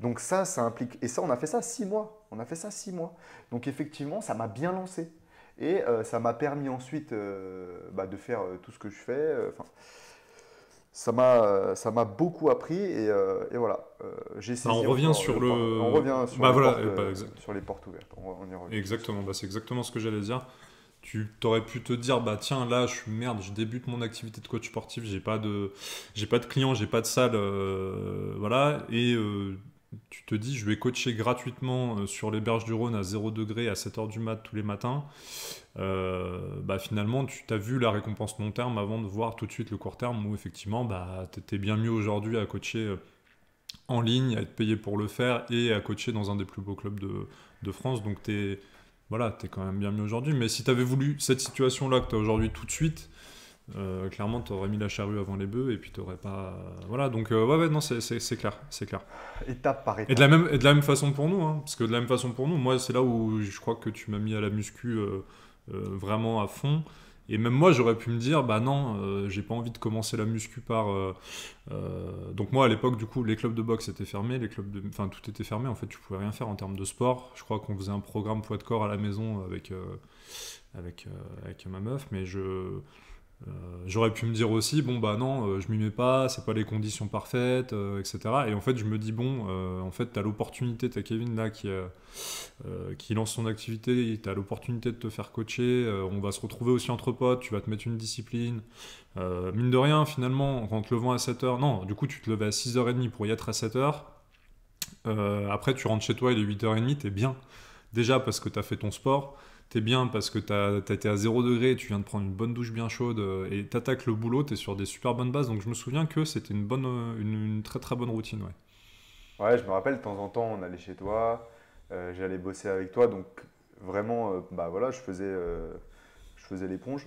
Donc ça implique. Et ça, on a fait ça 6 mois. On a fait ça 6 mois. Donc effectivement, ça m'a bien lancé. Et ça m'a permis ensuite bah, de faire tout ce que je fais. Enfin, ça m'a beaucoup appris et voilà. J'ai Bah, on saisi revient encore sur on revient sur Bah les voilà, portes, exact. sur les portes ouvertes. On y revient. Exactement. Bah, c'est exactement ce que j'allais dire. Tu t'aurais pu te dire, bah tiens, là, je débute mon activité de coach sportif, j'ai pas de clients, j'ai pas de salle, voilà, et tu te dis, je vais coacher gratuitement sur les berges du Rhône à 0 degré à 7h du mat tous les matins. Bah finalement, tu t'as vu la récompense long terme avant de voir tout de suite le court terme où effectivement, bah t'es bien mieux aujourd'hui à coacher en ligne, à être payé pour le faire et à coacher dans un des plus beaux clubs de France. Donc t'es quand même bien mieux aujourd'hui. Mais si t'avais voulu cette situation-là que t'as aujourd'hui tout de suite, clairement t'aurais mis la charrue avant les bœufs et puis t'aurais pas. Voilà, donc ouais, non, c'est clair, c'est clair. Étape par Et étape. de la même façon pour nous, hein, parce que de la même façon pour nous, moi c'est là où je crois que tu m'as mis à la muscu vraiment à fond. Et même moi j'aurais pu me dire, bah non, j'ai pas envie de commencer la muscu par. Donc moi à l'époque du coup les clubs de boxe étaient fermés, enfin tout était fermé, en fait tu pouvais rien faire en termes de sport. Je crois qu'on faisait un programme poids de corps à la maison avec ma meuf, mais J'aurais pu me dire aussi, bon bah non, je m'y mets pas, c'est pas les conditions parfaites, etc. Et en fait, je me dis, bon, en fait, t'as l'opportunité, t'as Kevin là qui lance son activité, t'as l'opportunité de te faire coacher, on va se retrouver aussi entre potes, tu vas te mettre une discipline. Mine de rien, finalement, en te levant à 7h, non, du coup, tu te levais à 6h30 pour y être à 7h. Après, tu rentres chez toi, il est 8h30, t'es bien. Déjà parce que t'as fait ton sport. T'es bien parce que t'as été à 0 degré, tu viens de prendre une bonne douche bien chaude et t'attaques le boulot, t'es sur des super bonnes bases. Donc je me souviens que c'était une très très bonne routine. Ouais. Ouais, je me rappelle, de temps en temps, on allait chez toi, j'allais bosser avec toi, donc vraiment, bah voilà, je faisais l'éponge.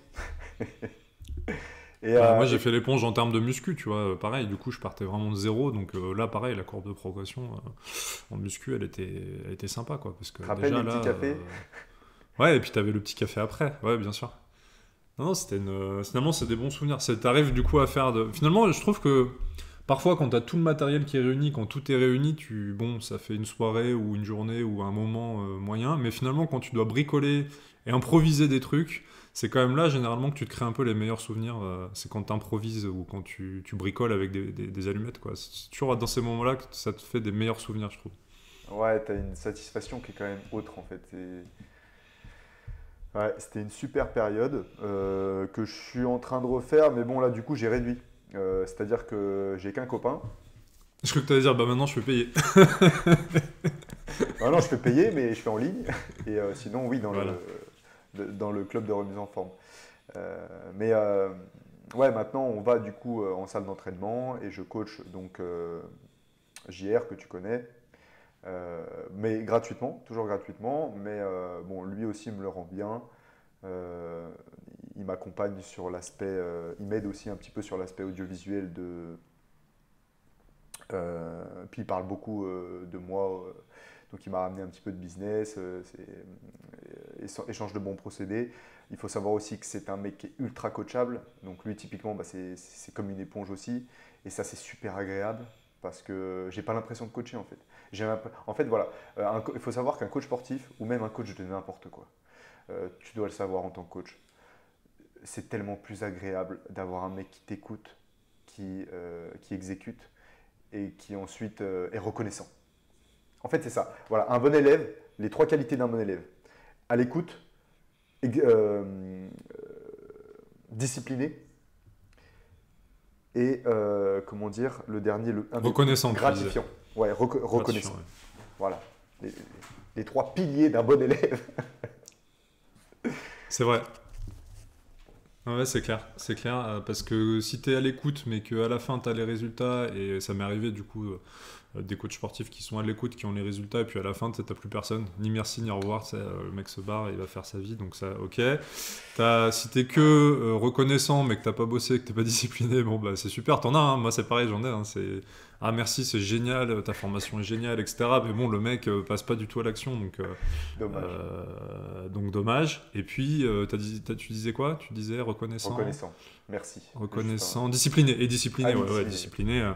Et, Bah, moi j'ai et fait l'éponge en termes de muscu, tu vois. Pareil, du coup je partais vraiment de zéro. Donc là, pareil, la courbe de progression en muscu, elle était sympa quoi. Parce que tu te rappelles déjà les petits là. cafés? Ouais, et puis t'avais le petit café après. Ouais, bien sûr. Non, non, finalement, c'est des bons souvenirs. T'arrives du coup à faire de. Finalement, je trouve que parfois, quand t'as tout le matériel qui est réuni, quand tout est réuni, bon, ça fait une soirée ou une journée ou un moment moyen. Mais finalement, quand tu dois bricoler et improviser des trucs, c'est quand même là, généralement, que tu te crées un peu les meilleurs souvenirs. C'est quand t'improvises ou quand tu bricoles avec des allumettes, quoi. C'est toujours dans ces moments-là que ça te fait des meilleurs souvenirs, je trouve. Ouais, t'as une satisfaction qui est quand même autre en fait. Ouais, c'était une super période que je suis en train de refaire, mais bon là du coup j'ai réduit. C'est-à-dire que j'ai qu'un copain. Je crois que t'allais dire, bah maintenant je peux payer. Non, non, je fais payer, mais je fais en ligne. Et sinon, oui, Voilà. dans le club de remise en forme. Mais ouais, maintenant on va du coup en salle d'entraînement et je coach donc JR que tu connais. Mais gratuitement, toujours gratuitement. Mais bon, lui aussi me le rend bien. Euh, il m'accompagne sur l'aspect, il m'aide aussi un petit peu sur l'aspect audiovisuel puis il parle beaucoup de moi, donc il m'a ramené un petit peu de business, échange de bons procédés. Il faut savoir aussi que c'est un mec qui est ultra coachable, donc lui typiquement bah, c'est comme une éponge aussi, et ça c'est super agréable parce que j'ai pas l'impression de coacher en fait. En fait voilà, il faut savoir qu'un coach sportif ou même un coach de n'importe quoi, tu dois le savoir en tant que coach, c'est tellement plus agréable d'avoir un mec qui t'écoute, qui exécute et qui ensuite est reconnaissant. En fait, c'est ça. Voilà, un bon élève, les trois qualités d'un bon élève. À l'écoute, discipliné et, comment dire, le dernier, un des plus Reconnaissant, tu disais. gratifiant. Ouais, reconnaissant. Gratifiant, ouais. Voilà. Les trois piliers d'un bon élève. C'est vrai. Ouais, c'est clair, parce que si t'es à l'écoute, mais qu'à la fin t'as les résultats, et ça m'est arrivé du coup, des coachs sportifs qui sont à l'écoute, qui ont les résultats, et puis à la fin t'as plus personne, ni merci ni au revoir, le mec se barre, il va faire sa vie, donc ça, ok. Si t'es que reconnaissant, mais que t'as pas bossé, que t'es pas discipliné, bon bah c'est super, t'en as, hein, moi c'est pareil, j'en ai, hein, ah merci, c'est génial, ta formation est géniale, etc. Mais bon, le mec passe pas du tout à l'action, Dommage. donc dommage. Et puis, tu disais quoi? Tu disais reconnaissant. Reconnaissant. Merci. Reconnaissant, discipliné. Et discipliné, Ah, ouais, discipliné.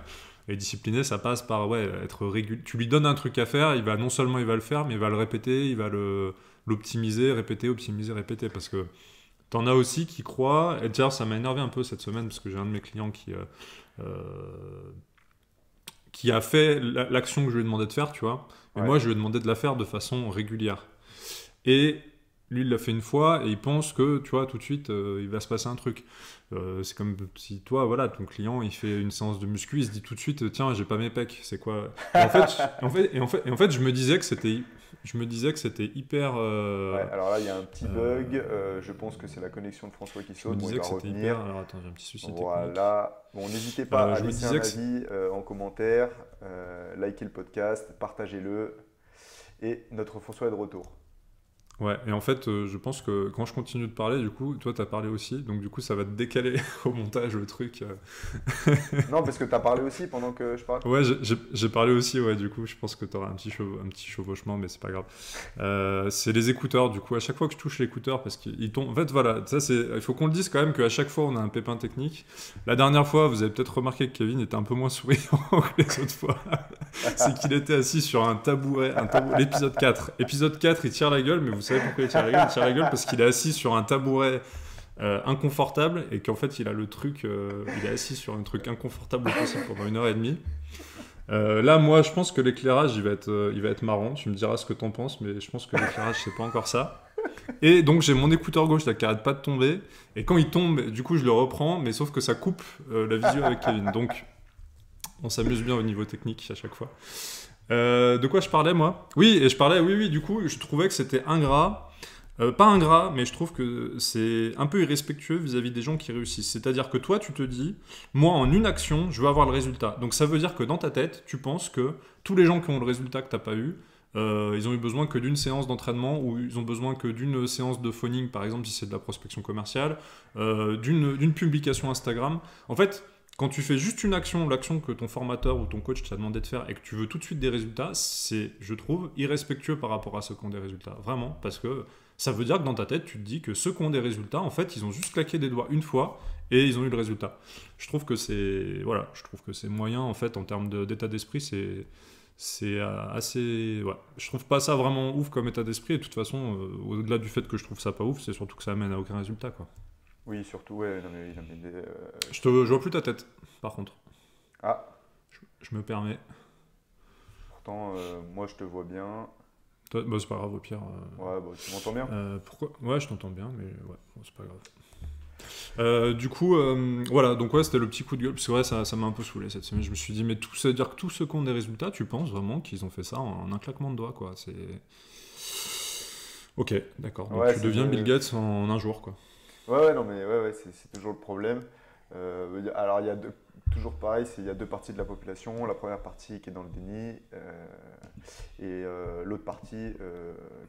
Et discipliné, ça passe par être régulier. Tu lui donnes un truc à faire, non seulement il va le faire, mais il va le répéter, il va l'optimiser, répéter, optimiser, répéter. Parce que t'en as aussi qui croient, et d'ailleurs ça m'a énervé un peu cette semaine, parce que j'ai un de mes clients qui a fait l'action que je lui ai demandé de faire, tu vois. Mais moi, je lui ai demandé de la faire de façon régulière. Et lui, il l'a fait une fois et il pense que, tu vois, tout de suite, il va se passer un truc. C'est comme si toi, voilà, ton client, il fait une séance de muscu, il se dit tout de suite, tiens, j'ai pas mes pecs, c'est quoi? Et en fait, je me disais que c'était hyper. Ouais, alors là, il y a un petit bug. Je pense que c'est la connexion de François qui saute. Bon, il va revenir. Hyper... Alors attends, j'ai un petit souci technique. Voilà. Bon, n'hésitez pas à laisser un avis en commentaire, likez le podcast, partagez-le. Et notre François est de retour. Ouais, et en fait, je pense que quand je continue de parler, du coup, toi, t'as parlé aussi, donc du coup, ça va te décaler au montage, le truc. Non, parce que t'as parlé aussi pendant que je parle. Ouais, j'ai parlé aussi, ouais, du coup, je pense que t'auras un petit chevauchement, mais c'est pas grave. C'est les écouteurs, du coup, à chaque fois que je touche l'écouteur, parce qu'il tombe... En fait, voilà, il faut qu'on le dise quand même qu'à chaque fois, on a un pépin technique. La dernière fois, vous avez peut-être remarqué que Kevin était un peu moins souriant que les autres fois. C'est qu'il était assis sur un tabouret, l'épisode 4. Épisode 4, il tire la gueule, mais vous savez pourquoi il tire la gueule? Il tire la gueule parce qu'il est assis sur un tabouret inconfortable et qu'en fait il a le truc, il est assis sur un truc inconfortable possible pendant 1 heure et demie. Là, moi, je pense que l'éclairage, il va être marrant. Tu me diras ce que t'en penses, mais je pense que l'éclairage, c'est pas encore ça. Et donc, j'ai mon écouteur gauche là, qui arrête pas de tomber. Et quand il tombe, du coup, je le reprends, mais sauf que ça coupe la visio avec Kevin. Donc, on s'amuse bien au niveau technique à chaque fois. De quoi je parlais, moi? Oui, et je parlais, oui, du coup, je trouvais que c'était ingrat. Pas ingrat, mais je trouve que c'est un peu irrespectueux vis-à-vis des gens qui réussissent. C'est-à-dire que toi, tu te dis, moi, en une action, je veux avoir le résultat. Donc ça veut dire que dans ta tête, tu penses que tous les gens qui ont le résultat que tu n'as pas eu, ils ont eu besoin que d'une séance d'entraînement ou ils ont besoin que d'une séance de phoning, par exemple, si c'est de la prospection commerciale, d'une publication Instagram. En fait, quand tu fais juste une action, l'action que ton formateur ou ton coach t'a demandé de faire et que tu veux tout de suite des résultats, c'est, je trouve, irrespectueux par rapport à ceux qui ont des résultats. Vraiment, parce que ça veut dire que dans ta tête, tu te dis que ceux qui ont des résultats, en fait, ils ont juste claqué des doigts une fois et ils ont eu le résultat. Je trouve que c'est, voilà, je trouve que c'est moyen, en fait, en termes d'état d'esprit, c'est assez... Ouais. Je trouve pas ça vraiment ouf comme état d'esprit, et de toute façon, au-delà du fait que je trouve ça pas ouf, c'est surtout que ça amène à aucun résultat, quoi. Oui, surtout, ouais, non, mais, Je vois plus ta tête, par contre. Ah, Je me permets. pourtant, moi, je te vois bien. Toi, bah, c'est pas grave, au pire. Ouais, bah, tu m'entends bien? Pourquoi? Ouais, je t'entends bien, mais ouais, bon, c'est pas grave. Du coup, voilà, donc ouais, c'était le petit coup de gueule, parce que ouais, ça m'a un peu saoulé cette semaine. Je me suis dit, mais tout, ça veut dire que tous ceux qui ont des résultats, tu penses vraiment qu'ils ont fait ça en un claquement de doigts, quoi. C'est... Ok, d'accord. Donc Ouais, tu deviens Bill Gates en un jour, quoi. ouais, non, mais ouais, c'est toujours le problème. Alors, il y a toujours pareil, il y a deux parties de la population. La première partie qui est dans le déni et l'autre partie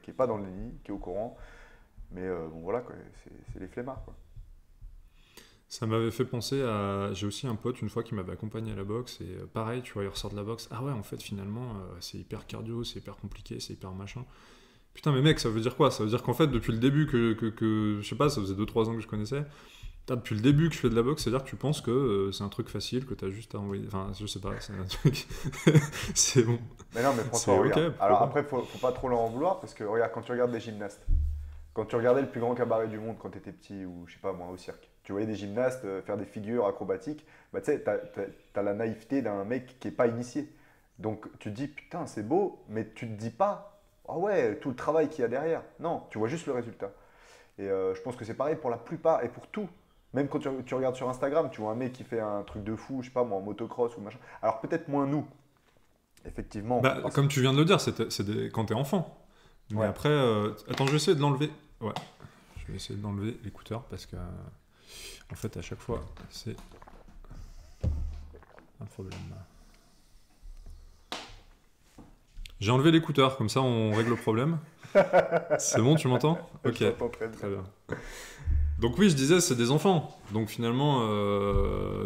qui n'est pas dans le déni, qui est au courant. Mais bon, voilà, quoi, c'est les flemmards, quoi. Ça m'avait fait penser à... J'ai aussi un pote, une fois, qui m'avait accompagné à la boxe, et pareil, tu vois, il ressort de la boxe. Ah ouais, en fait, finalement, c'est hyper cardio, c'est hyper compliqué, c'est hyper machin. Putain, mais mec, ça veut dire quoi? Ça veut dire qu'en fait, depuis le début je sais pas, ça faisait 2-3 ans que je connaissais. Putain, depuis le début que je fais de la boxe, c'est-à-dire que tu penses que c'est un truc facile, que t'as juste à envoyer. Enfin, je sais pas, c'est un truc. C'est bon. Mais non, mais C'est franchement, ok. regarde. Alors après, faut pas trop leur en vouloir parce que regarde, quand tu regardes des gymnastes, quand tu regardais le plus grand cabaret du monde quand tu étais petit ou je sais pas moi au cirque, tu voyais des gymnastes faire des figures acrobatiques, bah tu sais, t'as la naïveté d'un mec qui est pas initié. Donc tu te dis putain, c'est beau, mais tu te dis pas, ah ouais, tout le travail qu'il y a derrière. Non, tu vois juste le résultat. Et je pense que c'est pareil pour la plupart et pour tout. Même quand tu regardes sur Instagram, tu vois un mec qui fait un truc de fou, je sais pas moi, en motocross ou machin. Alors peut-être moins nous, effectivement. Bah, comme tu viens de le dire, quand t'es enfant. Mais Ouais. après, attends, je vais essayer de l'enlever. Ouais, je vais essayer de l'enlever l'écouteur parce que, en fait, à chaque fois, c'est un problème. J'ai enlevé l'écouteur, comme ça on règle le problème. C'est bon, tu m'entends? Ok, Je t'entends très bien. très bien. Donc oui, je disais, c'est des enfants. Donc finalement,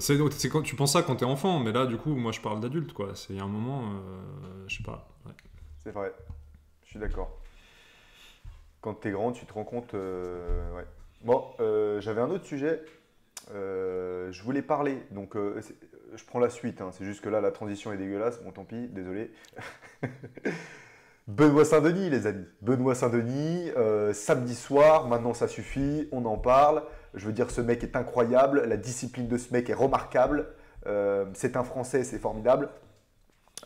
c'est quand tu penses ça quand t'es enfant, mais là, du coup, moi, je parle d'adulte, quoi. Il y a un moment, je sais pas. Ouais. C'est vrai, je suis d'accord. Quand tu es grand, tu te rends compte. Ouais. Bon, j'avais un autre sujet. Je voulais parler. Donc, je prends la suite, hein. C'est juste que là, la transition est dégueulasse. Bon, tant pis, désolé. Benoît Saint-Denis, les amis. Benoît Saint-Denis, samedi soir, maintenant ça suffit, on en parle. Je veux dire, ce mec est incroyable. La discipline de ce mec est remarquable. C'est un Français, c'est formidable.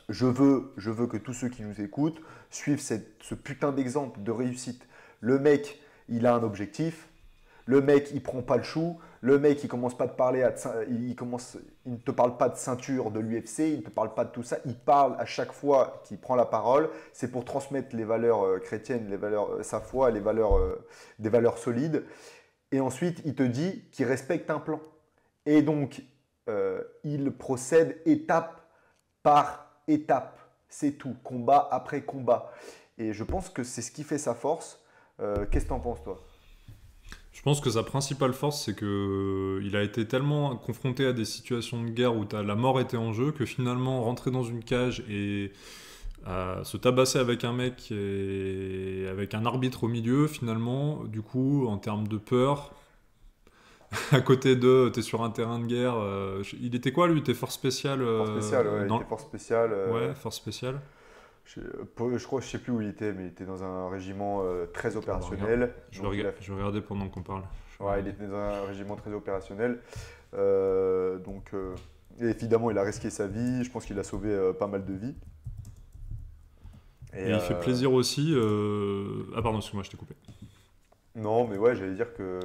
Je veux que tous ceux qui nous écoutent suivent ce putain d'exemple de réussite. Le mec, il a un objectif. Le mec, il prend pas le chou. Le mec, il commence pas à te parler, il ne te parle pas de ceinture de l'UFC, il ne te parle pas de tout ça. Il parle à chaque fois qu'il prend la parole. C'est pour transmettre les valeurs chrétiennes, les valeurs, sa foi, les valeurs, des valeurs solides. Et ensuite, il te dit qu'il respecte un plan. Et donc, il procède étape par étape. C'est tout, combat après combat. Et je pense que c'est ce qui fait sa force. Qu'est-ce que tu en penses, toi? Je pense que sa principale force, c'est que il a été tellement confronté à des situations de guerre où la mort était en jeu que finalement rentrer dans une cage et se tabasser avec un mec et avec un arbitre au milieu, finalement, du coup, en termes de peur, à côté de, t'es sur un terrain de guerre. Il était quoi lui? Il était force spéciale Force spéciale, ouais, il était force spéciale. Ouais, force spéciale. Je crois, je sais plus où il était, mais il était dans un régiment très Attends, opérationnel. je vais regarder pendant qu'on parle. crois. Ouais, il était dans un régiment très opérationnel. Donc, et évidemment, il a risqué sa vie. Je pense qu'il a sauvé pas mal de vies. Et il fait plaisir aussi. Ah, pardon, excuse-moi, je t'ai coupé. Non, mais ouais, j'allais dire que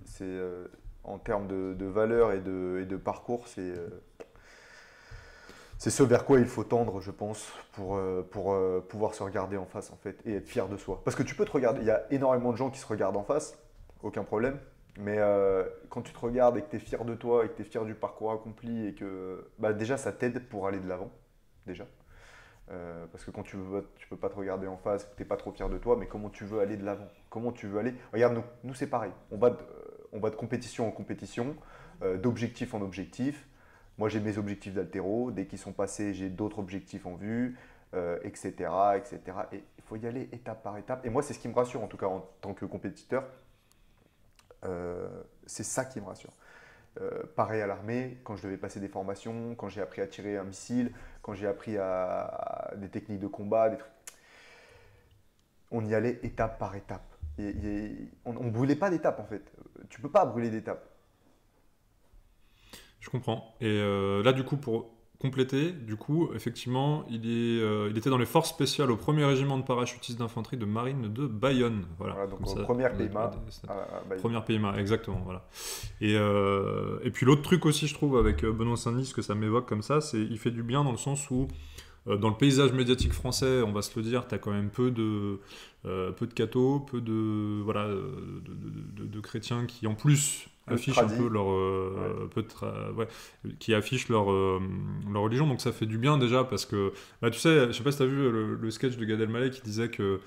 c'est en termes de valeur et de parcours, c'est ce vers quoi il faut tendre, je pense, pour pouvoir se regarder en face, en fait, et être fier de soi. Parce que tu peux te regarder, il y a énormément de gens qui se regardent en face, aucun problème, mais quand tu te regardes et que tu es fier de toi, et que tu es fier du parcours accompli, et que bah, déjà ça t'aide pour aller de l'avant, déjà. Parce que quand tu peux pas te regarder en face, tu n'es pas trop fier de toi, mais comment tu veux aller de l'avant? Comment tu veux aller? Regarde, nous c'est pareil, on va de compétition en compétition, d'objectif en objectif. Moi, j'ai mes objectifs d'haltéro. Dès qu'ils sont passés, j'ai d'autres objectifs en vue, etc., etc. Et il faut y aller étape par étape. Et moi, c'est ce qui me rassure, en tout cas en tant que compétiteur. C'est ça qui me rassure. Pareil à l'armée, quand je devais passer des formations, quand j'ai appris à tirer un missile, quand j'ai appris à des techniques de combat, des trucs, on y allait étape par étape. On ne brûlait pas d'étapes, en fait. Tu peux pas brûler d'étapes. Je comprends. Et là, du coup, pour compléter, du coup, effectivement, il était dans les forces spéciales au 1er régiment de parachutistes d'infanterie de marine de Bayonne. Voilà, Voilà, donc comme ça, première on a PMA. première PMA, exactement. Voilà. Et puis l'autre truc aussi, je trouve, avec Benoît Saint-Denis, ce que ça m'évoque comme ça, c'est qu'il fait du bien dans le sens où, dans le paysage médiatique français, on va se le dire, tu as quand même peu de cathos, peu voilà, de chrétiens qui, en plus, affichent un peu leur qui affichent leur religion, donc ça fait du bien déjà parce que bah, tu sais, je sais pas si tu as vu le sketch de Gad Elmaleh qui disait que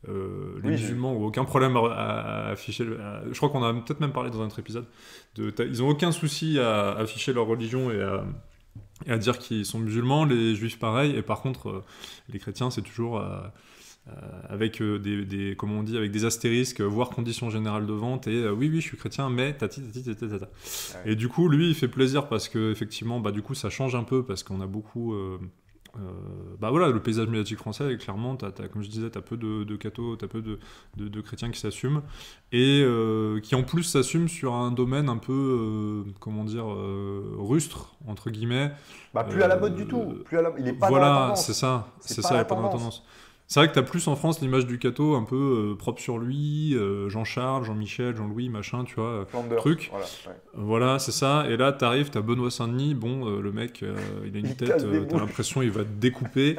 les musulmans ont aucun problème à afficher je crois qu'on a peut-être même parlé dans un autre épisode ils ont aucun souci à afficher leur religion et à dire qu'ils sont musulmans, les juifs pareil, et par contre les chrétiens c'est toujours avec comment on dit, avec des astérisques, voire conditions générales de vente, et oui, je suis chrétien, mais tati. Ouais. Et du coup, lui, il fait plaisir parce que effectivement, bah, du coup, ça change un peu parce qu'on a beaucoup. Bah voilà, le paysage médiatique français, clairement, comme je disais, t'as peu de cathos, t'as peu de chrétiens qui s'assument, et qui en plus s'assument sur un domaine un peu, comment dire, rustre, entre guillemets. Bah, plus à la mode du tout, il est pas voilà, dans la tendance. c'est ça, il n'est pas dans la tendance. C'est vrai que t'as plus en France l'image du catho un peu propre sur lui, Jean-Charles, Jean-Michel, Jean-Louis, machin, tu vois, truc. Voilà, c'est ça. Et là, t'as Benoît Saint-Denis, bon, le mec, il a une tête, t'as l'impression il va te découper.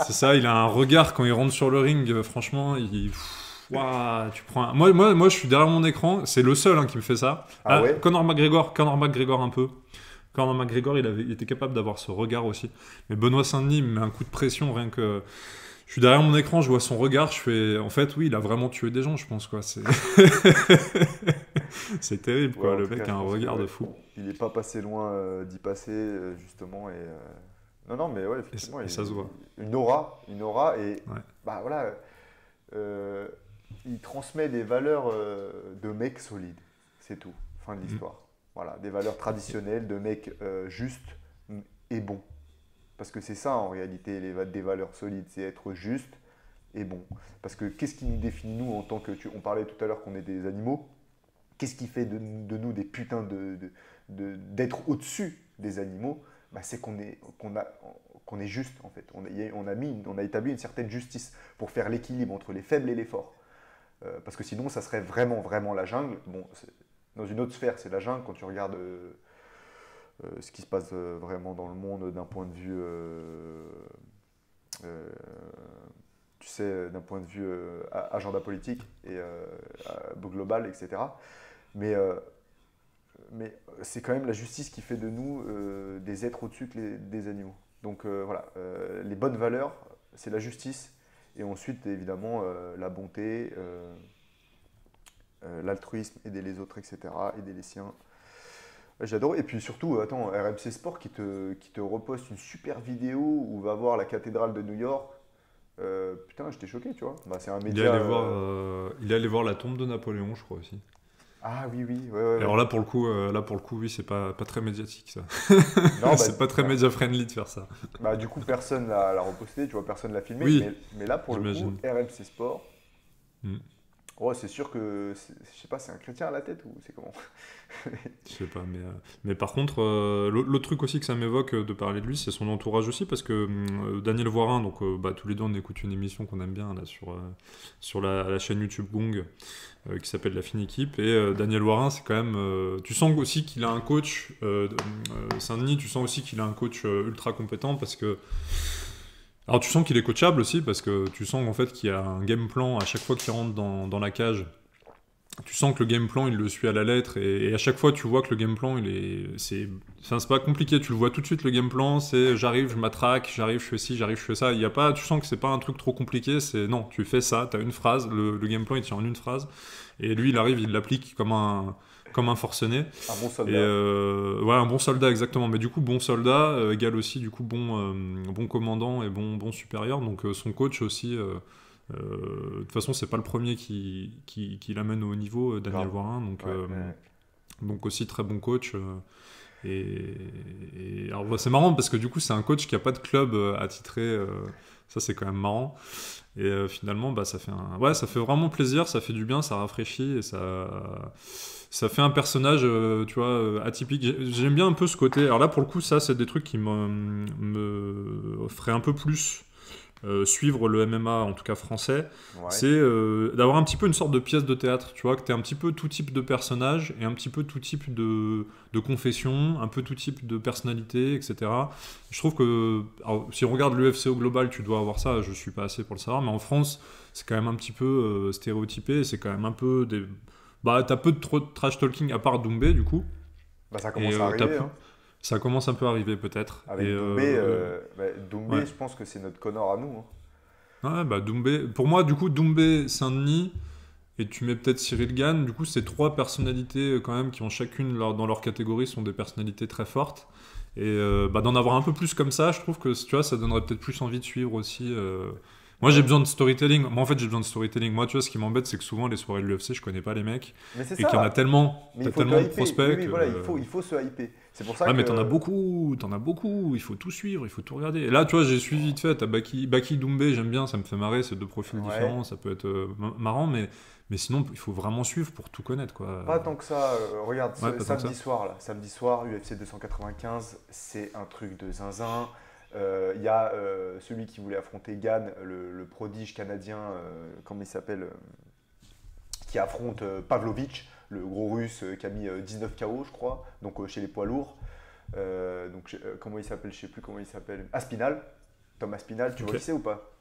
C'est ça, il a un regard quand il rentre sur le ring, franchement, Wow, tu prends moi, je suis derrière mon écran, c'est le seul qui me fait ça. Ouais. Conor McGregor un peu. Conor McGregor, il était capable d'avoir ce regard aussi. Mais Benoît Saint-Denis me met un coup de pression rien que... Je suis derrière mon écran, je vois son regard, je fais... En fait, oui, il a vraiment tué des gens, je pense, quoi. C'est terrible, quoi. Le mec a un regard de fou. Il n'est pas passé loin d'y passer, justement. Non, mais ouais, effectivement. Et ça se voit. Une aura, et ouais. bah voilà, il transmet des valeurs de mec solide, c'est tout, fin de l'histoire. Voilà, des valeurs traditionnelles de mec juste et bon. Parce que c'est ça en réalité, des valeurs solides, c'est être juste et bon. Parce que qu'est-ce qui nous définit nous en tant que... On parlait tout à l'heure qu'on est des animaux. Qu'est-ce qui fait de nous des putains d'être au-dessus des animaux? Bah, c'est qu'on est juste en fait. On a établi une certaine justice pour faire l'équilibre entre les faibles et les forts. Parce que sinon, ça serait vraiment, vraiment la jungle. Bon, dans une autre sphère, c'est la jungle quand tu regardes... ce qui se passe vraiment dans le monde d'un point de vue, tu sais, d'un point de vue agenda politique et global, etc. Mais c'est quand même la justice qui fait de nous des êtres au-dessus des animaux. Donc voilà, les bonnes valeurs, c'est la justice, et ensuite évidemment la bonté, l'altruisme, aider les autres, etc., aider les siens. J'adore. Et puis surtout, attends, RMC Sport qui te reposte une super vidéo où va voir la cathédrale de New York. Putain, j'étais choqué, tu vois. Bah, c'est un média. Il est allé voir la tombe de Napoléon, je crois aussi. Ah oui, ouais. Alors là, pour le coup, oui, c'est pas très médiatique, ça. Non, c'est pas très média-friendly de faire ça. Bah, du coup, personne l'a reposté, tu vois, personne l'a filmé. Oui, mais là, pour le coup, RMC Sport Ouais, c'est sûr que, je sais pas, c'est un chrétien à la tête ou c'est comment? Je sais pas, mais par contre, l'autre truc aussi que ça m'évoque de parler de lui, c'est son entourage aussi, parce que Daniel Voirin, donc bah, tous les deux on écoute une émission qu'on aime bien là, sur la chaîne YouTube Gong, qui s'appelle La Fine Équipe, et Daniel Voirin, c'est quand même... tu sens aussi qu'il a un coach, Saint-Denis, tu sens aussi qu'il a un coach ultra compétent, parce que... Alors tu sens qu'il est coachable aussi, parce que tu sens en fait qu'il y a un game plan à chaque fois qu'il rentre dans la cage. Tu sens que le game plan il le suit à la lettre et à chaque fois tu vois que le game plan c'est pas compliqué, tu le vois tout de suite le game plan, c'est j'arrive, je m'attraque, j'arrive, je fais ci, j'arrive, je fais ça, il y a pas, tu sens que c'est pas un truc trop compliqué, c'est non, tu fais ça, t'as une phrase, le game plan il tient en une phrase et lui il arrive, il l'applique comme un forcené. Un bon Et soldat. ouais, un bon soldat exactement, mais du coup bon soldat égale aussi du coup bon commandant et bon supérieur, donc son coach aussi de toute façon, c'est pas le premier qui l'amène au haut niveau, Daniel Grave. Voirin, Ouais. donc aussi très bon coach. Alors, bah, c'est marrant parce que du coup, c'est un coach qui a pas de club attitré. Ça, c'est quand même marrant. Et finalement, bah, ça fait vraiment plaisir, ça fait du bien, ça rafraîchit et ça fait un personnage, tu vois, atypique. J'aime bien un peu ce côté. Alors là, pour le coup, ça, c'est des trucs qui me feraient un peu plus suivre le MMA, en tout cas français, Ouais. c'est d'avoir un petit peu une sorte de pièce de théâtre, tu vois, que tu un petit peu tout type de personnage et un petit peu tout type de confession, un peu tout type de personnalité, etc. Je trouve que, alors, si on regarde l'UFC au global, tu dois avoir ça, je suis pas assez pour le savoir, mais en France, c'est quand même un petit peu stéréotypé, c'est quand même un peu des... Bah, t'as peu de trash talking à part Doumbé, du coup, Bah, ça et commence à arriver, hein. ça commence un peu à arriver peut-être. Et, Avec Doumbé, Doumbé, ouais. je pense que c'est notre Connor à nous, hein. Ouais, bah Doumbé. Pour moi, du coup, Doumbé, Saint-Denis, et tu mets peut-être Cyril Gane, du coup, c'est trois personnalités quand même qui ont chacune, dans leur catégorie, sont des personnalités très fortes. Et bah, d'en avoir un peu plus comme ça, je trouve que tu vois, ça donnerait peut-être plus envie de suivre aussi. Moi, j'ai Ouais. besoin de storytelling. Moi, en fait, j'ai besoin de storytelling. Moi, tu vois, ce qui m'embête, c'est que souvent, les soirées de l'UFC, je connais pas les mecs. Mais c'est Et qu'il y en a ça. tellement, Mais t'as il faut te tellement de hyper. Oui, prospects oui, que... voilà, il faut se hyper. C'est pour ça Ouais, mais que. t'en as beaucoup, il faut tout suivre, il faut tout regarder. Et là, tu vois, j'ai suivi vite fait, t'as Baki Doumbé, j'aime bien, ça me fait marrer, c'est deux profils Ouais. différents, ça peut être marrant, mais sinon, il faut vraiment suivre pour tout connaître, quoi. Pas tant que ça. Regarde, Ouais, pas tant que ça. samedi soir, là. Samedi soir, UFC 295, c'est un truc de zinzin. Il y a celui qui voulait affronter Gann, le prodige canadien, comment il s'appelle, qui affronte Pavlovich, le gros russe qui a mis 19 KO, je crois, donc chez les poids lourds. Comment il s'appelle? Je sais plus comment il s'appelle. Aspinal. Tom Aspinal, tu vois Ok. qui c'est ou pas?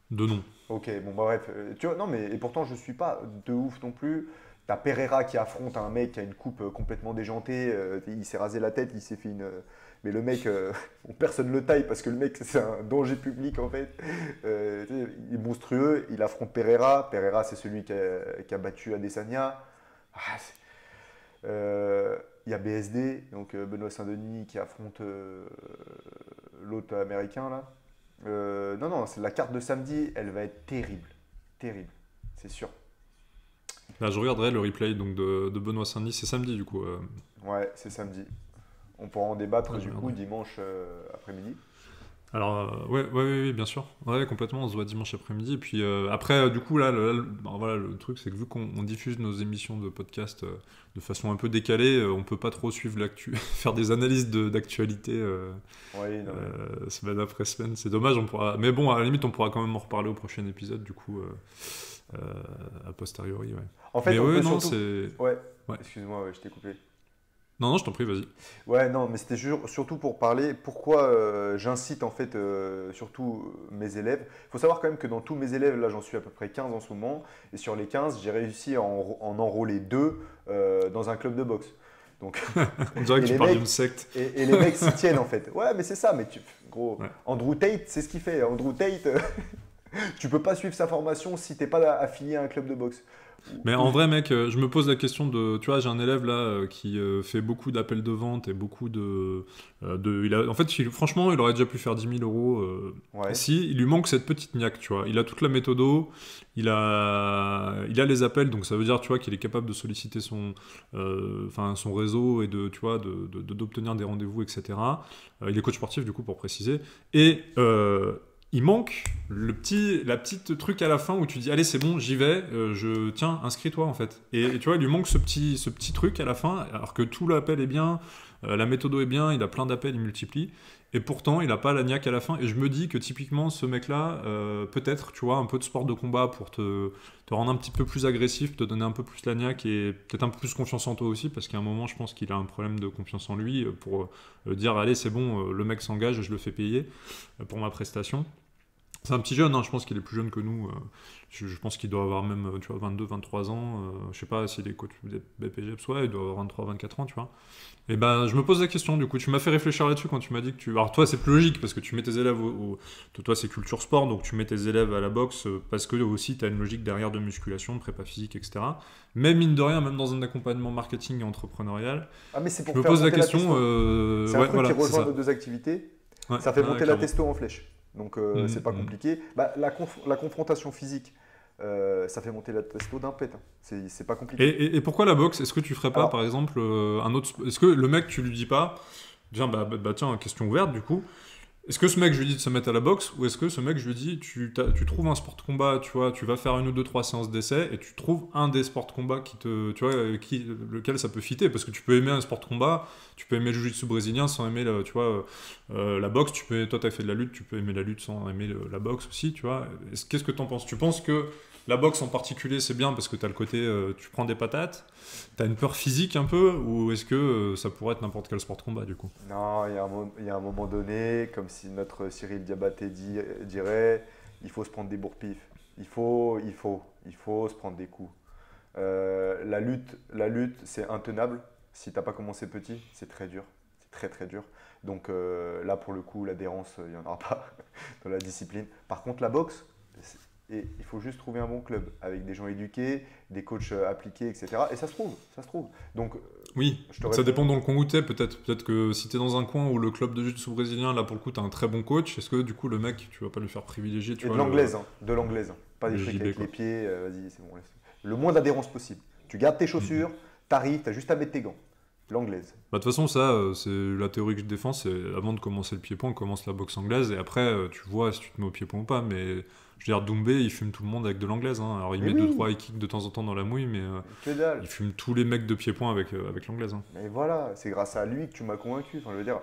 De nom. Ok, bon bah bref, tu vois, non mais et pourtant je suis pas de ouf non plus. T'as Pereira qui affronte un mec qui a une coupe complètement déjantée, il s'est rasé la tête, il s'est fait une... mais le mec, personne le taille parce que le mec c'est un danger public en fait. Tu sais, il est monstrueux, il affronte Pereira. Pereira c'est celui qui a battu Adesanya. Ah, il y a BSD, donc Benoît Saint-Denis qui affronte l'autre américain là. Non, non, c'est la carte de samedi, elle va être terrible. Terrible, c'est sûr. Là, je regarderai le replay donc, de Benoît Saint-Denis, c'est samedi, du coup. Ouais, c'est samedi. On pourra en débattre Ouais, je du coup regarderai. dimanche après-midi. Alors, ouais, bien sûr. Ouais, complètement, on se voit dimanche après-midi. Et puis après, du coup, bon, voilà, le truc, c'est que vu qu'on diffuse nos émissions de podcast de façon un peu décalée, on peut pas trop suivre l'actu, faire des analyses d'actualité Oui, non mais. semaine après semaine. C'est dommage, on pourra... mais bon, à la limite, on pourra quand même en reparler au prochain épisode, du coup, a posteriori, ouais. En Mais fait, on ouais, peut non, surtout. c'est... Ouais, Ouais. excuse-moi, ouais, je t'ai coupé. Non, je t'en prie, vas-y. Ouais, non, mais c'était surtout pour parler pourquoi j'incite en fait surtout mes élèves. Il faut savoir quand même que dans tous mes élèves, là j'en suis à peu près 15 en ce moment, et sur les 15, j'ai réussi à en enrôler 2 dans un club de boxe. Donc, On dirait que et tu les parles mecs, d'une secte. et les mecs s'y tiennent en fait. Ouais, mais c'est ça, mais gros, Ouais. Andrew Tate, c'est ce qu'il fait. Andrew Tate, tu peux pas suivre sa formation si t'es pas affilié à un club de boxe. Mais en vrai, mec, je me pose la question de... Tu vois, j'ai un élève là qui fait beaucoup d'appels de vente et beaucoup en fait, franchement, il aurait déjà pu faire 10 000 euros. Ouais, Si, il lui manque cette petite niaque, tu vois. Il a toute la méthodo, il a les appels, donc ça veut dire, tu vois, qu'il est capable de solliciter son réseau et tu vois, d'obtenir des rendez-vous, etc. Il est coach sportif, du coup, pour préciser. Et... il manque la petite truc à la fin où tu dis allez c'est bon j'y vais, tiens inscris-toi en fait. Et tu vois il lui manque ce petit truc à la fin alors que tout l'appel est bien, la méthode est bien, il a plein d'appels, il multiplie. Et pourtant, il n'a pas la niaque à la fin. Et je me dis que typiquement, ce mec-là, peut-être, tu vois, un peu de sport de combat pour te rendre un petit peu plus agressif, te donner un peu plus la niaque et peut-être un peu plus confiance en toi aussi, parce qu'à un moment, je pense qu'il a un problème de confiance en lui pour dire, allez, c'est bon, le mec s'engage, je le fais payer pour ma prestation. C'est un petit jeune, hein, je pense qu'il est plus jeune que nous. Je pense qu'il doit avoir même, tu vois, 22, 23 ans. Je sais pas s'il est coach BPG, soit il doit avoir 23, 24 ans, tu vois. Et ben, je me pose la question, du coup, tu m'as fait réfléchir là-dessus quand tu m'as dit que tu... Alors toi, c'est plus logique, parce que tu mets tes élèves Toi, c'est culture sport, donc tu mets tes élèves à la boxe, parce que aussi, tu as une logique derrière de musculation, de prépa physique, etc. Mais mine de rien, même dans un accompagnement marketing et entrepreneurial, Ah, mais c'est pour je me faire pose la monter question... testo. C'est un ouais, truc voilà, qui c'est rejoint ça. nos deux activités. Ouais, Ça fait ouais, monter la clairement. testo en flèche. Donc, c'est pas compliqué. Bah, la confrontation physique, ça fait monter la testo d'un pet. Hein. C'est pas compliqué. Et pourquoi la boxe? Est-ce que tu ferais pas, Alors, par exemple, un autre... Est-ce que le mec, tu lui dis pas... Tiens, tiens, question ouverte, du coup. Est-ce que ce mec, je lui dis de se mettre à la boxe, ou est-ce que ce mec, je lui dis, tu trouves un sport de combat, tu vois, tu vas faire 1 ou 2, 3 séances d'essai, et tu trouves un des sports de combat tu vois, lequel ça peut fitter, parce que tu peux aimer un sport de combat, tu peux aimer le jiu-jitsu brésilien sans aimer, tu vois, la boxe, toi, t'as fait de la lutte, tu peux aimer la lutte sans aimer la boxe aussi, tu vois. Qu'est-ce que t'en penses? Tu penses que la boxe en particulier, c'est bien parce que t'as le côté, tu prends des patates, t'as une peur physique un peu, ou est-ce que ça pourrait être n'importe quel sport de combat, du coup? non, il y a un moment donné, comme si notre Cyril Diabaté dirait, il faut se prendre des bourre-pifs. Il faut se prendre des coups. La lutte, c'est intenable. Si t'as pas commencé petit, c'est très dur. C'est très très dur. Donc là, pour le coup, l'adhérence, il n'y en aura pas dans la discipline. Par contre, la boxe, et il faut juste trouver un bon club avec des gens éduqués, des coachs appliqués, etc. Et ça se trouve, ça se trouve. Donc, Oui, je te ça réponds. dépend dans le coin où t'es, peut-être. Peut-être que si t'es dans un coin où le club de jiu-jitsu brésilien, là pour le coup, t'as un très bon coach, est-ce que du coup le mec, tu vas pas le faire privilégier, tu Et de vois, l'anglaise, hein, de l'anglaise. Hein. Pas des le trucs JB, avec quoi. les pieds, vas-y, c'est bon. Le moins d'adhérence possible. Tu gardes tes chaussures, t'arrives, t'as juste à mettre tes gants. L'anglaise. Bah, de toute façon, ça, c'est la théorie que je défends, c'est avant de commencer le pied-point, on commence la boxe anglaise, et après, tu vois si tu te mets au pied-point ou pas, mais je veux dire, Doumbé, il fume tout le monde avec de l'anglaise, hein. Alors il Mais met oui, 2-3 high kicks de temps en temps dans la mouille, mais que dalle. il fume tous les mecs de pied-point avec l'anglaise, hein. Mais voilà, c'est grâce à lui que tu m'as convaincu. Enfin, je veux dire,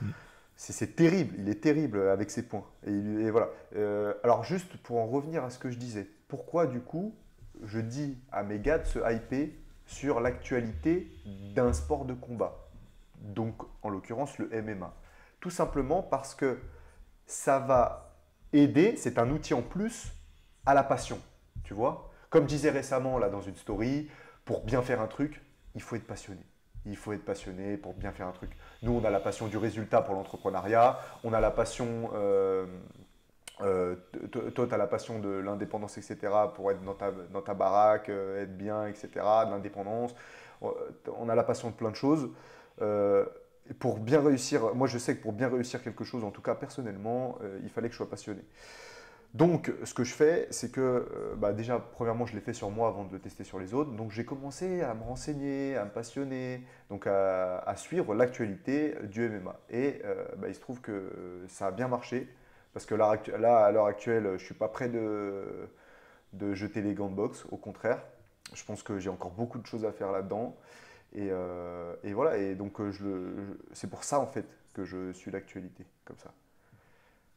Mm. c'est terrible. Il est terrible avec ses points. Et voilà. Alors, juste pour en revenir à ce que je disais, pourquoi du coup, je dis à mes gars de se hyper sur l'actualité d'un sport de combat? Donc, en l'occurrence, le MMA. Tout simplement parce que ça va aider, c'est un outil en plus à la passion. Tu vois? Comme je disais récemment là dans une story, pour bien faire un truc, il faut être passionné. Il faut être passionné pour bien faire un truc. Nous, on a la passion du résultat pour l'entrepreneuriat, on a la passion, toi, tu as la passion de l'indépendance, etc., pour être dans ta baraque, être bien, etc., de l'indépendance. On a la passion de plein de choses. Pour bien réussir, moi je sais que pour bien réussir quelque chose, en tout cas personnellement, il fallait que je sois passionné. Donc, ce que je fais, c'est que, déjà, premièrement, je l'ai fait sur moi avant de le tester sur les autres. Donc, j'ai commencé à me renseigner, à me passionner, donc à suivre l'actualité du MMA. Et il se trouve que ça a bien marché, parce que là, à l'heure actuelle, je ne suis pas prêt de jeter les gants de boxe. Au contraire, je pense que j'ai encore beaucoup de choses à faire là-dedans. Et voilà, et donc c'est pour ça, en fait, que je suis l'actualité, comme ça.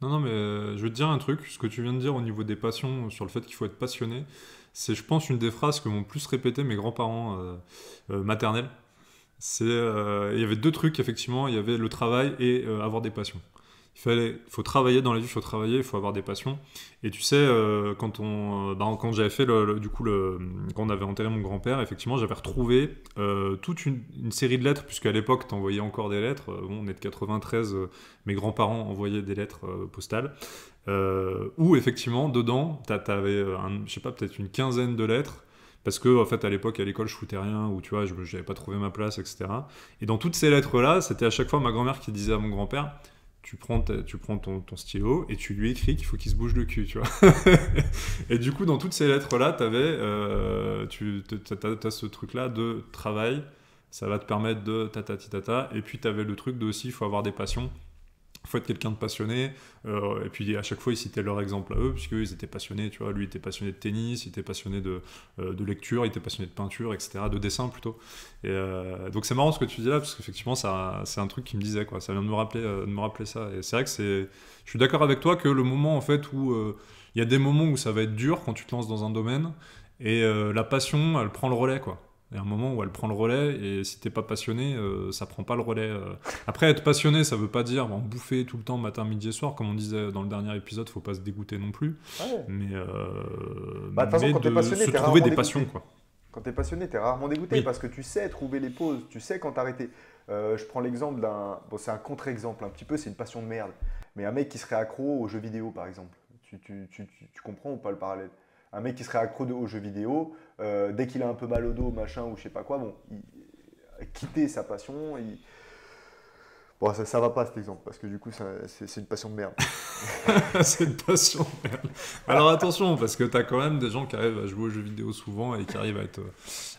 Non, non, mais je vais te dire un truc, ce que tu viens de dire au niveau des passions, sur le fait qu'il faut être passionné, c'est, je pense, une des phrases que m'ont plus répété mes grands-parents maternels. Il y avait 2 trucs, effectivement, il y avait le travail et avoir des passions. Il faut travailler dans la vie, il faut travailler, il faut avoir des passions. Et tu sais, quand j'avais fait du coup quand on avait enterré mon grand-père, effectivement, j'avais retrouvé toute une série de lettres, puisqu'à l'époque, t'envoyais encore des lettres. Bon, on est de 93, mes grands-parents envoyaient des lettres postales, où effectivement, dedans, t'avais, je sais pas, peut-être une quinzaine de lettres. Parce que, en fait, à l'époque, à l'école, je foutais rien, ou tu vois, je n'avais pas trouvé ma place, etc. Et dans toutes ces lettres-là, c'était à chaque fois ma grand-mère qui disait à mon grand-père, tu prends ton stylo et tu lui écris qu'il faut qu'il se bouge le cul, tu vois. Et du coup, dans toutes ces lettres-là, t'as ce truc-là de travail, ça va te permettre de tata, et puis t'avais le truc de aussi, il faut avoir des passions. faut être quelqu'un de passionné, et puis à chaque fois ils citaient leur exemple à eux, puisqu'ils étaient passionnés, tu vois, lui était passionné de tennis, il était passionné de lecture, il était passionné de peinture, etc., de dessin plutôt. Et donc c'est marrant ce que tu dis là, parce qu'effectivement c'est un truc qui me disait, quoi, ça vient de me rappeler ça, et c'est vrai que je suis d'accord avec toi que le moment en fait où, il y a des moments où ça va être dur quand tu te lances dans un domaine, et la passion, elle prend le relais, quoi. Il y a un moment où elle prend le relais, et si t'es pas passionné, ça prend pas le relais. Après, être passionné, ça veut pas dire en bouffer tout le temps, matin, midi et soir. Comme on disait dans le dernier épisode, faut pas se dégoûter non plus. Ouais. Mais, Bah, de toute façon, quand t'es passionné, se t'es trouver rarement des passions, dégoûté. quoi. Quand t'es passionné, t'es rarement dégoûté Oui. parce que tu sais trouver les pauses, tu sais quand t'arrêter. Je prends l'exemple d'un. Bon, c'est un contre-exemple un petit peu, c'est une passion de merde. Mais un mec qui serait accro aux jeux vidéo, par exemple. Tu comprends ou pas le parallèle? Un mec qui serait accro aux jeux vidéo, dès qu'il a un peu mal au dos, machin, ou je sais pas quoi, bon, quitter sa passion. Bon, ça va pas cet exemple, parce que du coup, c'est une passion de merde. C'est une passion. Alors attention, parce que t'as quand même des gens qui arrivent à jouer aux jeux vidéo souvent et qui arrivent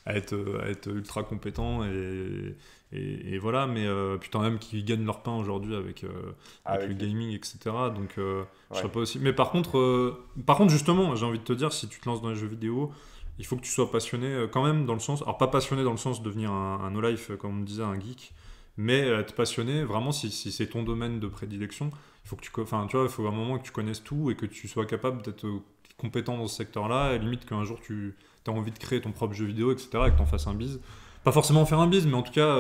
à être ultra compétents et voilà. Mais puis t'en as même qui gagnent leur pain aujourd'hui avec le gaming, etc. Donc je serais pas aussi. Mais par contre, justement, j'ai envie de te dire, si tu te lances dans les jeux vidéo, il faut que tu sois passionné quand même dans le sens, alors pas passionné dans le sens de devenir un no-life, comme on disait, un geek, mais être passionné vraiment si c'est ton domaine de prédilection. Il faut que enfin, tu vois, il faut un moment que tu connaisses tout et que tu sois capable d'être compétent dans ce secteur-là, et limite qu'un jour tu as envie de créer ton propre jeu vidéo, etc., et que tu en fasses un bise. Pas forcément faire un bise, mais en tout cas,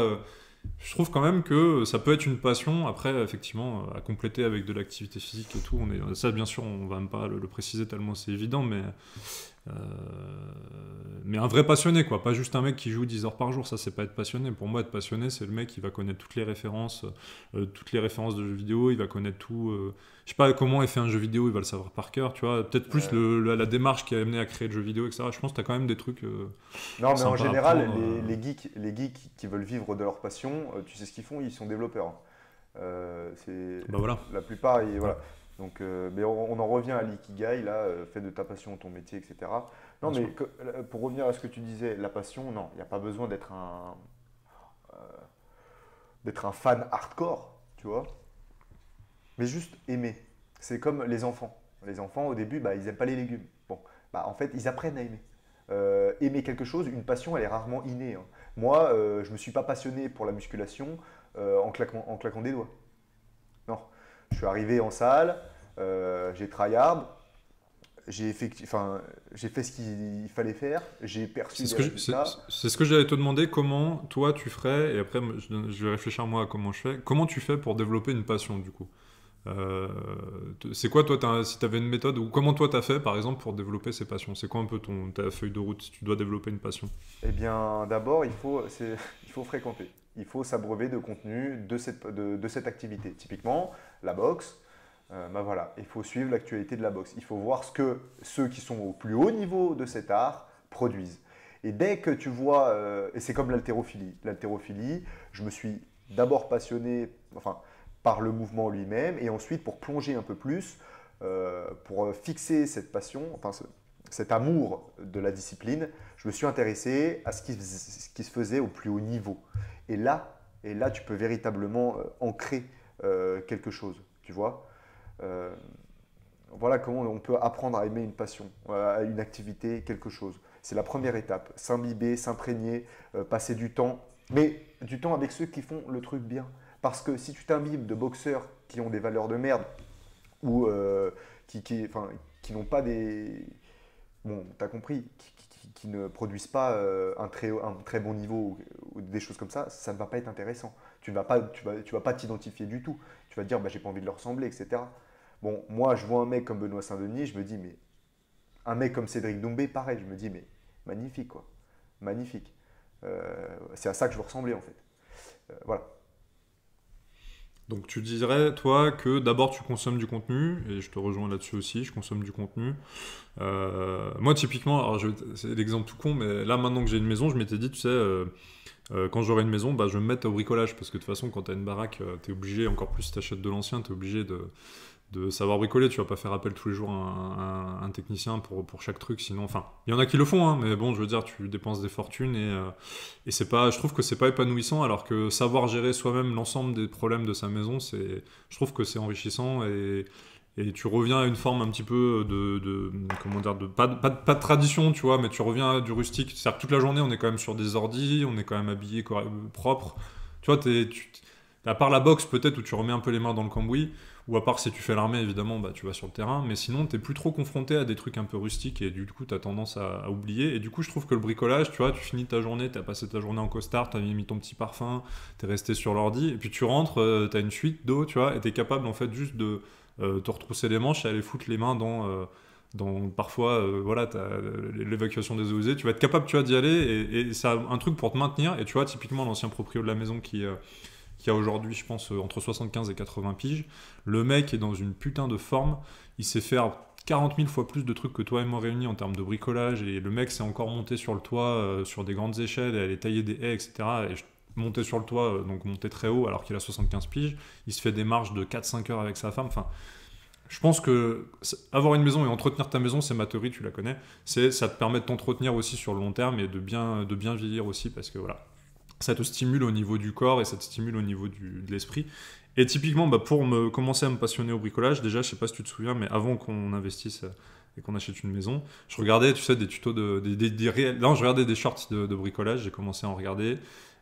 je trouve quand même que ça peut être une passion, après, effectivement, à compléter avec de l'activité physique et tout. Ça, bien sûr, on va même pas le préciser tellement c'est évident, mais un vrai passionné, quoi, pas juste un mec qui joue 10 heures par jour, ça c'est pas être passionné. Pour moi, être passionné, c'est le mec qui va connaître toutes les références de jeux vidéo, il va connaître tout, je sais pas comment est fait un jeu vidéo, il va le savoir par cœur, tu vois, peut-être plus la démarche qui a amené à créer le jeu vidéo, etc. Je pense que t'as quand même des trucs non, mais en général, apprendre, les geeks qui veulent vivre de leur passion, tu sais ce qu'ils font, ils sont développeurs. bah voilà. La plupart, voilà. Donc, mais on en revient à l'ikigai, là, fais de ta passion ton métier, etc. Non, Bien mais sûr. pour revenir à ce que tu disais, la passion, non, il n'y a pas besoin d'être un fan hardcore, tu vois, mais juste aimer. C'est comme les enfants. Les enfants, au début, bah, ils n'aiment pas les légumes. Bon, bah, en fait, ils apprennent à aimer. Aimer quelque chose, une passion, elle est rarement innée, hein. Moi, je ne me suis pas passionné pour la musculation en claquant des doigts. Non. Je suis arrivé en salle, j'ai tryhard, j'ai fait ce qu'il fallait faire, j'ai perçu des résultats. C'est ce que j'allais te demander, comment toi tu ferais, et après je vais réfléchir moi à comment je fais, comment tu fais pour développer une passion du coup. C'est quoi toi, si tu avais une méthode, ou comment toi tu as fait par exemple pour développer ces passions? C'est quoi un peu ta feuille de route si tu dois développer une passion? Eh bien, d'abord, il faut fréquenter. Il faut s'abreuver de contenu de cette activité. Typiquement, la boxe, bah voilà, il faut suivre l'actualité de la boxe. Il faut voir ce que ceux qui sont au plus haut niveau de cet art produisent. Et dès que tu vois, et c'est comme l'haltérophilie. L'haltérophilie, je me suis d'abord passionné par le mouvement lui-même, et ensuite pour plonger un peu plus, pour fixer cette passion, cet amour de la discipline, je me suis intéressé à ce qui se faisait au plus haut niveau. Et là, tu peux véritablement ancrer quelque chose, tu vois. Voilà comment on peut apprendre à aimer une passion, à une activité, quelque chose. C'est la première étape. S'imbiber, s'imprégner, passer du temps. Mais du temps avec ceux qui font le truc bien. Parce que si tu t'imbibes de boxeurs qui ont des valeurs de merde ou qui n'ont pas des... Bon, t'as compris, qui ne produisent pas un très bon niveau ou des choses comme ça ne va pas être intéressant. Tu vas pas t'identifier du tout. Tu vas te dire, bah, j'ai pas envie de leur ressembler, etc. Bon, moi, je vois un mec comme Benoît Saint-Denis, je me dis, mais un mec comme Cédric Doumbé, pareil, je me dis, mais magnifique, quoi. Magnifique. C'est à ça que je veux ressembler, en fait. Voilà. Donc tu dirais, toi, que d'abord tu consommes du contenu, et je te rejoins là-dessus aussi, je consomme du contenu. Moi, typiquement, alors c'est l'exemple tout con, mais là, maintenant que j'ai une maison, je m'étais dit, tu sais, quand j'aurai une maison, bah, je vais me mettre au bricolage, parce que de toute façon, quand tu as une baraque, tu es obligé, encore plus si tu achètes de l'ancien, tu es obligé de savoir bricoler. Tu vas pas faire appel tous les jours à un technicien pour chaque truc, sinon, enfin, il y en a qui le font, hein, mais bon, je veux dire, tu dépenses des fortunes et c'est pas, je trouve que c'est pas épanouissant, alors que savoir gérer soi-même l'ensemble des problèmes de sa maison, je trouve que c'est enrichissant et tu reviens à une forme un petit peu comment dire, pas de tradition, tu vois, mais tu reviens à du rustique. C'est-à-dire que toute la journée, on est quand même sur des ordis, on est quand même habillé propre. Tu vois, à part la boxe peut-être où tu remets un peu les mains dans le cambouis, ou à part si tu fais l'armée, évidemment, bah, tu vas sur le terrain, mais sinon, t'es plus trop confronté à des trucs un peu rustiques et du coup, t'as tendance à oublier. Et du coup, je trouve que le bricolage, tu vois, tu finis ta journée, t'as passé ta journée en costard, t'as mis ton petit parfum, t'es resté sur l'ordi, et puis tu rentres, t'as une fuite d'eau, tu vois, et t'es capable en fait juste de te retrousser les manches et aller foutre les mains dans parfois, voilà, l'évacuation des eaux usées. Tu vas être capable, tu vois, d'y aller et c'est un truc pour te maintenir. Et tu vois, typiquement, l'ancien proprio de la maison qui a aujourd'hui, je pense, entre 75 et 80 piges. Le mec est dans une putain de forme. Il sait faire 40 000 fois plus de trucs que toi et moi réunis en termes de bricolage. Et le mec s'est encore monté sur le toit sur des grandes échelles et aller tailler des haies, etc. Et monter sur le toit, donc monter très haut alors qu'il a 75 piges. Il se fait des marches de 4-5 heures avec sa femme. Enfin, je pense que avoir une maison et entretenir ta maison, c'est ma théorie, tu la connais. Ça te permet de t'entretenir aussi sur le long terme et de bien vieillir aussi parce que voilà, ça te stimule au niveau du corps et ça te stimule au niveau de l'esprit. Et typiquement, bah, pour commencer à me passionner au bricolage, déjà, je sais pas si tu te souviens, mais avant qu'on investisse et qu'on achète une maison, je regardais, tu sais, des tutos non, je regardais des shorts de bricolage, j'ai commencé à en regarder,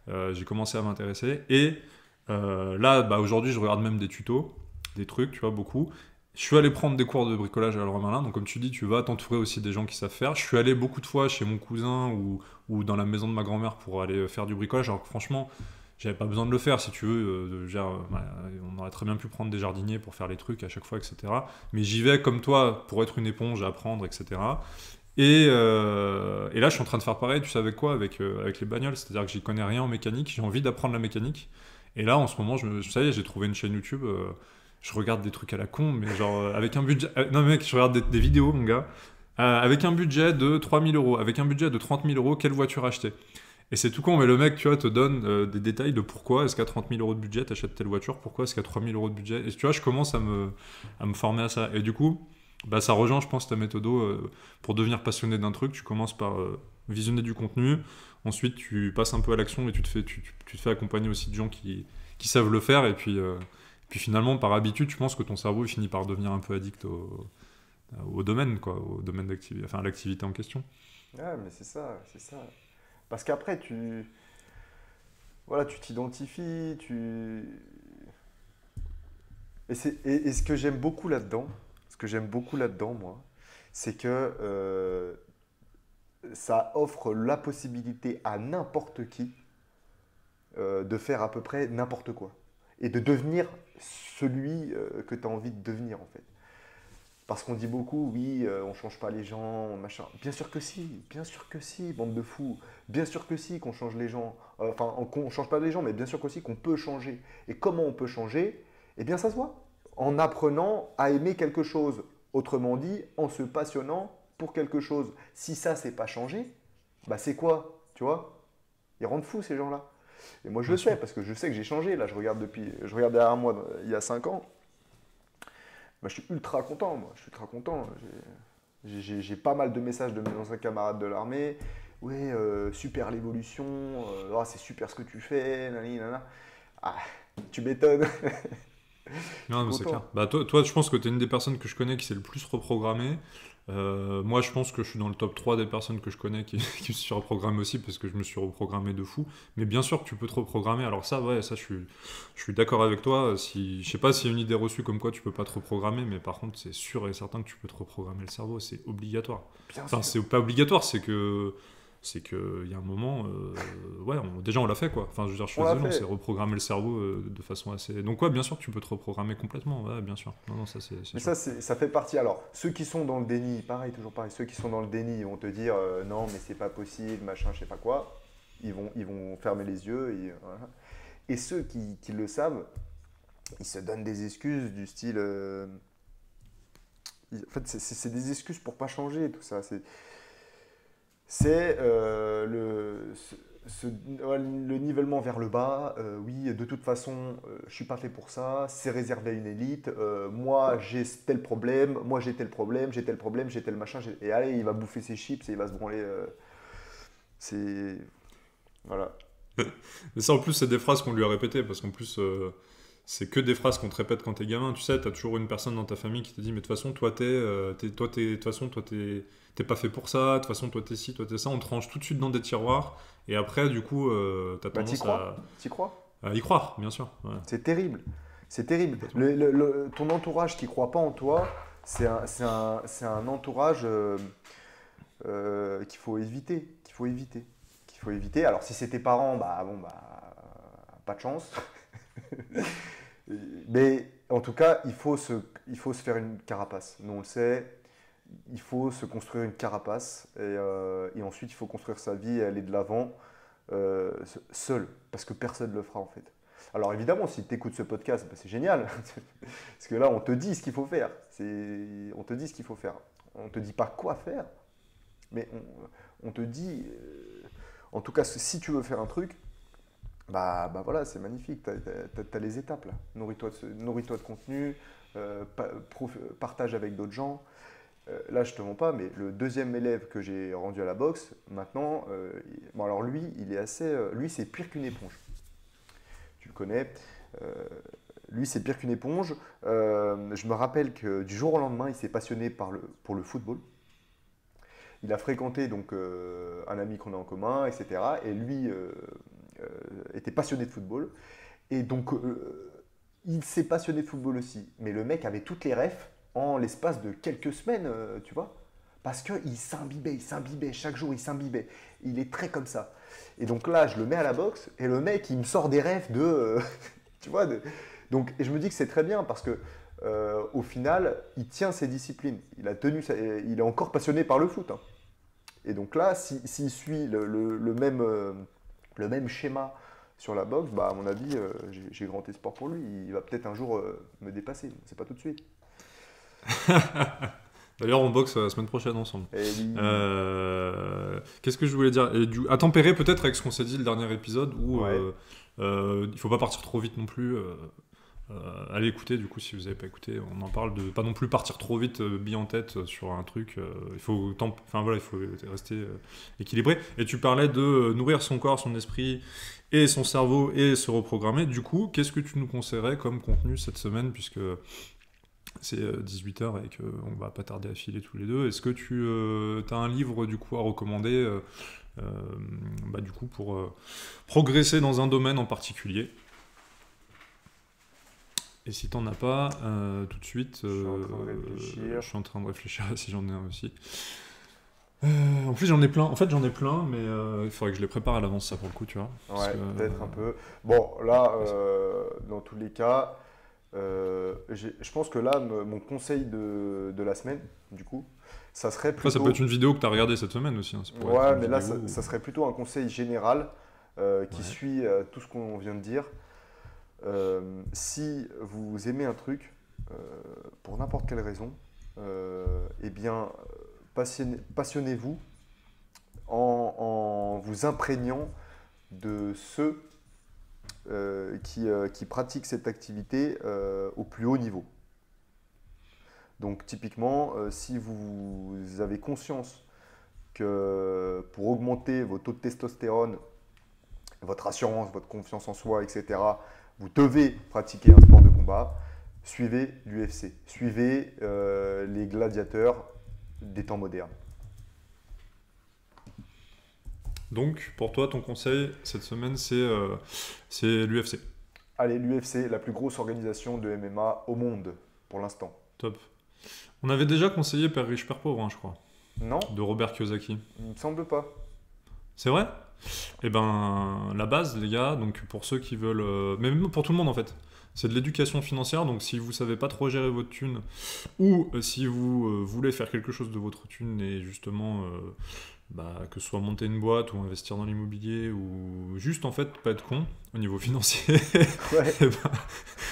j'ai commencé à m'intéresser. Et là, bah, aujourd'hui, je regarde même des tutos, des trucs, tu vois, beaucoup. Je suis allé prendre des cours de bricolage à Leroy Merlin, donc comme tu dis, tu vas t'entourer aussi des gens qui savent faire. Je suis allé beaucoup de fois chez mon cousin ou dans la maison de ma grand-mère pour aller faire du bricolage, alors que franchement, j'avais pas besoin de le faire, si tu veux. On aurait très bien pu prendre des jardiniers pour faire les trucs à chaque fois, etc. Mais j'y vais comme toi pour être une éponge, apprendre, etc. Et là, je suis en train de faire pareil, tu sais avec quoi avec les bagnoles, c'est-à-dire que j'y connais rien en mécanique, j'ai envie d'apprendre la mécanique. Et là, en ce moment, ça y est, j'ai trouvé une chaîne YouTube. Je regarde des trucs à la con, mais genre avec un budget. Non, mec, je regarde des vidéos, mon gars. Avec un budget de 3000 euros, avec un budget de 30 000 euros, quelle voiture acheter? Et c'est tout con, mais le mec, tu vois, te donne des détails de pourquoi est-ce qu'à 30 000 euros de budget, t'achètes telle voiture, pourquoi est-ce qu'à 3 000 euros de budget. Et tu vois, je commence à me former à ça. Et du coup, bah, ça rejoint, je pense, ta méthode pour devenir passionné d'un truc. Tu commences par visionner du contenu, ensuite tu passes un peu à l'action et tu te fais accompagner aussi de gens qui savent le faire. Et puis finalement, par habitude, je pense que ton cerveau il finit par devenir un peu addict au domaine, quoi, au domaine d'activité, enfin à l'activité en question. Ouais, mais c'est ça, c'est ça. Parce qu'après, voilà, tu t'identifies, et ce que j'aime beaucoup là-dedans, moi, c'est que ça offre la possibilité à n'importe qui de faire à peu près n'importe quoi. Et de devenir celui que tu as envie de devenir, en fait. Parce qu'on dit beaucoup, oui, on change pas les gens, machin. Bien sûr que si, bande de fous. Bien sûr que si, qu'on change les gens. Enfin, qu'on change pas les gens, mais bien sûr que si, qu'on peut changer. Et comment on peut changer? Eh bien, ça se voit. En apprenant à aimer quelque chose. Autrement dit, en se passionnant pour quelque chose. Si ça, c'est pas changé, bah c'est quoi? Tu vois? Ils rendent fous, ces gens-là. Et moi, je Bien le sais, sûr. parce que je sais que j'ai changé. Là, je regarde derrière moi, il y a 5 ans. Bah, je suis ultra content, moi. Je suis ultra content. J'ai pas mal de messages de mes anciens camarades de l'armée. Ouais, super l'évolution. Ah, c'est super ce que tu fais. Nani, nana. Ah, tu m'étonnes. Je suis Non, mais c'est clair. content. Bah, toi, je pense que tu es une des personnes que je connais qui s'est le plus reprogrammée. Moi, je pense que je suis dans le top 3 des personnes que je connais qui se reprogramment aussi parce que je me suis reprogrammé de fou. Mais bien sûr que tu peux te reprogrammer. Alors ça, ouais, ça, je suis d'accord avec toi. Je sais pas s'il y a une idée reçue comme quoi tu peux pas te reprogrammer, mais par contre, c'est sûr et certain que tu peux te reprogrammer le cerveau. C'est obligatoire. Bien Enfin, sûr. c'est pas obligatoire, c'est que il y a un moment, ouais, déjà on l'a fait quoi. Enfin, je veux dire, je suis On l'a désolé, on s'est fait. reprogrammé le cerveau de façon assez. Donc ouais, bien sûr, tu peux te reprogrammer complètement. Ouais, bien sûr. Non, non, ça c'est Mais sûr. ça, ça fait partie. Alors, ceux qui sont dans le déni, pareil, toujours pareil, ceux qui sont dans le déni vont te dire non, mais c'est pas possible, machin, je sais pas quoi. Ils vont fermer les yeux. Voilà. Et ceux qui le savent, ils se donnent des excuses du style. En fait, c'est des excuses pour pas changer, tout ça. C'est le nivellement vers le bas, oui, de toute façon, je suis pas fait pour ça, c'est réservé à une élite, moi j'ai tel problème, moi j'ai tel problème, j'ai tel problème, j'ai tel machin, et allez, il va bouffer ses chips et il va se branler. C'est. Voilà. Mais ça, en plus, c'est des phrases qu'on lui a répétées, parce qu'en plus, c'est que des phrases qu'on te répète quand t'es gamin. Tu sais, t'as toujours une personne dans ta famille qui te dit, mais de toute façon, de toute façon, toi, t'es pas fait pour ça, de toute façon, toi, t'es ci, toi, t'es ça. On te range tout de suite dans des tiroirs, et après, du coup, t'as Bah, t'y tendance crois? T'y crois? à y croire, bien sûr. Ouais. C'est terrible. C'est terrible. Complètement. Ton entourage qui croit pas en toi, c'est un entourage qu'il faut éviter. Qu'il faut éviter. Qu'il faut éviter. Alors, si c'est tes parents, bah bon, bah pas de chance. Mais en tout cas, il faut se faire une carapace. Nous, on le sait. Il faut se construire une carapace et ensuite il faut construire sa vie et aller de l'avant seul, parce que personne ne le fera en fait. Alors évidemment, si tu écoutes ce podcast, bah, c'est génial, parce que là on te dit ce qu'il faut faire. On te dit ce qu'il faut faire. On ne te dit pas quoi faire, mais on te dit, en tout cas, si tu veux faire un truc, bah voilà, c'est magnifique, tu as les étapes là. Nourris-toi de contenu, partage avec d'autres gens. Là, je te mens pas, mais le deuxième élève que j'ai rendu à la boxe, maintenant, bon alors lui, il est assez, lui c'est pire qu'une éponge. Tu le connais. euh, Lui c'est pire qu'une éponge. Je me rappelle que du jour au lendemain, il s'est passionné pour le football. Il a fréquenté donc un ami qu'on a en commun, etc. Et lui était passionné de football. Et donc, il s'est passionné de football aussi. Mais le mec avait toutes les refs en l'espace de quelques semaines, tu vois. Parce qu'il s'imbibait, chaque jour il s'imbibait. Il est très comme ça. Et donc là, je le mets à la boxe et le mec, il me sort des refs de. Tu vois donc, et je me dis que c'est très bien parce que au final, il tient ses disciplines. Il est encore passionné par le foot, hein. Et donc là, s'il suit le même schéma sur la boxe, bah, à mon avis, j'ai grand espoir pour lui. Il va peut-être un jour me dépasser. C'est pas tout de suite. D'ailleurs, on boxe la semaine prochaine ensemble. Et lui, Qu'est-ce que je voulais dire? À tempérer peut-être avec ce qu'on s'est dit le dernier épisode, où Ouais. il faut pas partir trop vite non plus. Allez écouter, du coup, si vous n'avez pas écouté, on en parle de pas non plus partir trop vite, bille en tête sur un truc. Il faut enfin voilà, il faut rester équilibré. Et tu parlais de nourrir son corps, son esprit et son cerveau et se reprogrammer. Du coup, qu'est-ce que tu nous conseillerais comme contenu cette semaine, puisque c'est 18h et qu'on va pas tarder à filer tous les deux. Est-ce que tu as un livre du coup à recommander du coup pour progresser dans un domaine en particulier? Et si t'en as pas, tout de suite, je suis en train de réfléchir si j'en ai un aussi. En plus j'en ai plein. En fait j'en ai plein, mais il faudrait que je les prépare à l'avance ça pour le coup, tu vois. Ouais, peut-être un peu. Bon, là, dans tous les cas, je pense que là, mon conseil de la semaine, du coup, ça serait Après ça plutôt. peut être une vidéo que t'as regardée cette semaine aussi, hein. Ça pourrait être Ouais, une mais là, vidéo ça serait plutôt un conseil général qui Ouais. suit tout ce qu'on vient de dire. Si vous aimez un truc, euh, pour n'importe quelle raison, eh bien, passionnez-vous en vous imprégnant de ceux qui pratiquent cette activité au plus haut niveau. Donc typiquement, si vous avez conscience que pour augmenter vos taux de testostérone, votre assurance, votre confiance en soi, etc., vous devez pratiquer un sport de combat, suivez l'UFC, suivez les gladiateurs des temps modernes. Donc, pour toi, ton conseil cette semaine, c'est l'UFC. Allez, l'UFC, la plus grosse organisation de MMA au monde, pour l'instant. Top. On avait déjà conseillé Père riche, Père pauvre, hein, je crois, Non, de Robert Kiyosaki. il me semble pas. C'est vrai? Eh ben, la base, les gars, donc pour ceux qui veulent... mais même pour tout le monde, en fait. C'est de l'éducation financière, donc si vous savez pas trop gérer votre thune, ou si vous voulez faire quelque chose de votre thune et justement que ce soit monter une boîte ou investir dans l'immobilier ou juste en fait pas être con au niveau financier. Ouais. Et ben,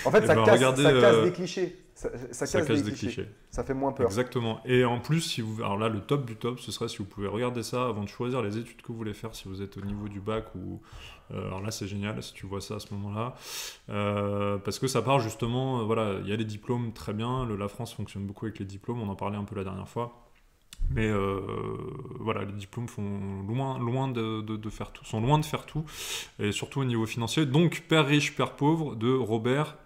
En fait, eh ça ben, casse, regardez, ça casse des clichés. Ça ça casse casse des des clichés. Ça fait moins peur. Exactement. Et en plus, alors là, le top du top, ce serait si vous pouvez regarder ça avant de choisir les études que vous voulez faire, si vous êtes au niveau du bac ou... alors là, c'est génial si tu vois ça à ce moment-là. Parce que ça part justement, voilà, il y a les diplômes, très bien. La France fonctionne beaucoup avec les diplômes, on en parlait un peu la dernière fois. Mais voilà, les diplômes sont loin de faire tout, et surtout au niveau financier. Donc, Père riche, Père pauvre de Robert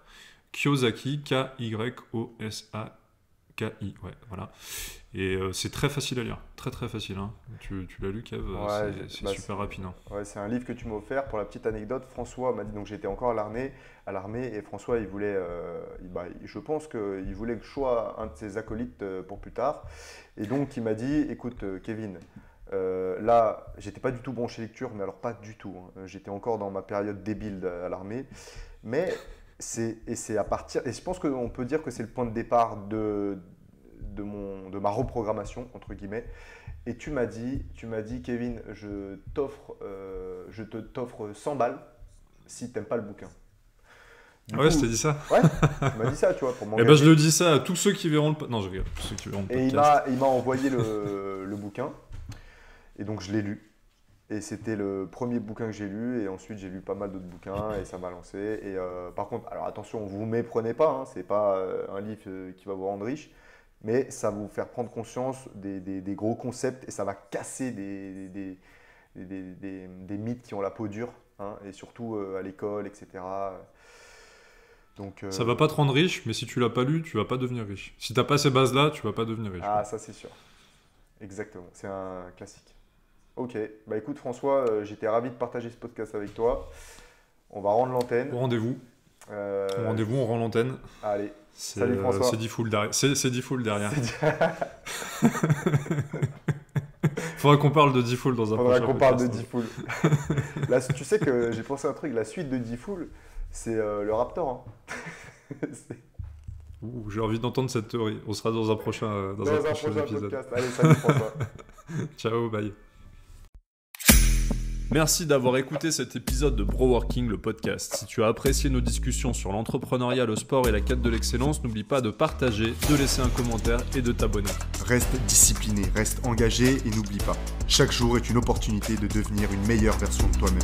Kiyosaki, Kiyosaki, ouais, voilà. Et c'est très facile à lire, très très facile. Hein. Tu l'as lu, Kev, Ouais, c'est super rapide. Hein. Ouais, c'est un livre que tu m'as offert. Pour la petite anecdote, François m'a dit, donc j'étais encore à l'armée, et François, il voulait, je pense qu'il voulait que je sois un de ses acolytes pour plus tard. Et donc, il m'a dit, écoute, Kevin, là, j'étais pas du tout bon chez lecture, mais alors pas du tout. Hein. J'étais encore dans ma période débile à l'armée. Mais c'est à partir, et je pense qu'on peut dire que c'est le point de départ de ma reprogrammation, entre guillemets. Et tu m'as dit, Kevin, je te t'offre 100 balles si tu n'aimes pas le bouquin. Ah ouais, je t'ai dit ça. Ouais, tu m'as dit ça, tu vois, pour m'engager. Eh ben, je le dis ça à tous ceux qui verront le... Non, je rigole, tous ceux qui verront le Et podcast. il m'a envoyé le bouquin. Et donc, je l'ai lu. Et c'était le premier bouquin que j'ai lu. Et ensuite, j'ai lu pas mal d'autres bouquins. Et ça m'a lancé. Et par contre, alors attention, vous ne méprenez pas. Hein, c'est pas un livre qui va vous rendre riche. Mais ça va vous faire prendre conscience des gros concepts. Et ça va casser des mythes qui ont la peau dure. Hein, et surtout à l'école, etc. Donc, Ça va pas te rendre riche, mais si tu l'as pas lu, tu vas pas devenir riche. Si t'as pas ces bases-là, tu vas pas devenir riche. Ah, ça c'est sûr. Exactement, c'est un classique. Ok, bah écoute François, j'étais ravi de partager ce podcast avec toi. On va rendre l'antenne. Au rendez-vous. Au rendez-vous, on rend l'antenne. Allez, salut François. C'est D-Full derrière. C'est D-Full derrière. Faudra qu'on parle de D-Full dans un prochain podcast. Faudra qu'on parle de D-Full. Là, tu sais que j'ai pensé à un truc, la suite de D-Full, c'est le Raptor. Hein. J'ai envie d'entendre cette théorie. On sera dans un prochain, épisode. Podcast. Allez, salut François. Ciao, bye. Merci d'avoir écouté cet épisode de Broworking, le podcast. Si tu as apprécié nos discussions sur l'entrepreneuriat, le sport et la quête de l'excellence, n'oublie pas de partager, de laisser un commentaire et de t'abonner. Reste discipliné, reste engagé et n'oublie pas, chaque jour est une opportunité de devenir une meilleure version de toi-même.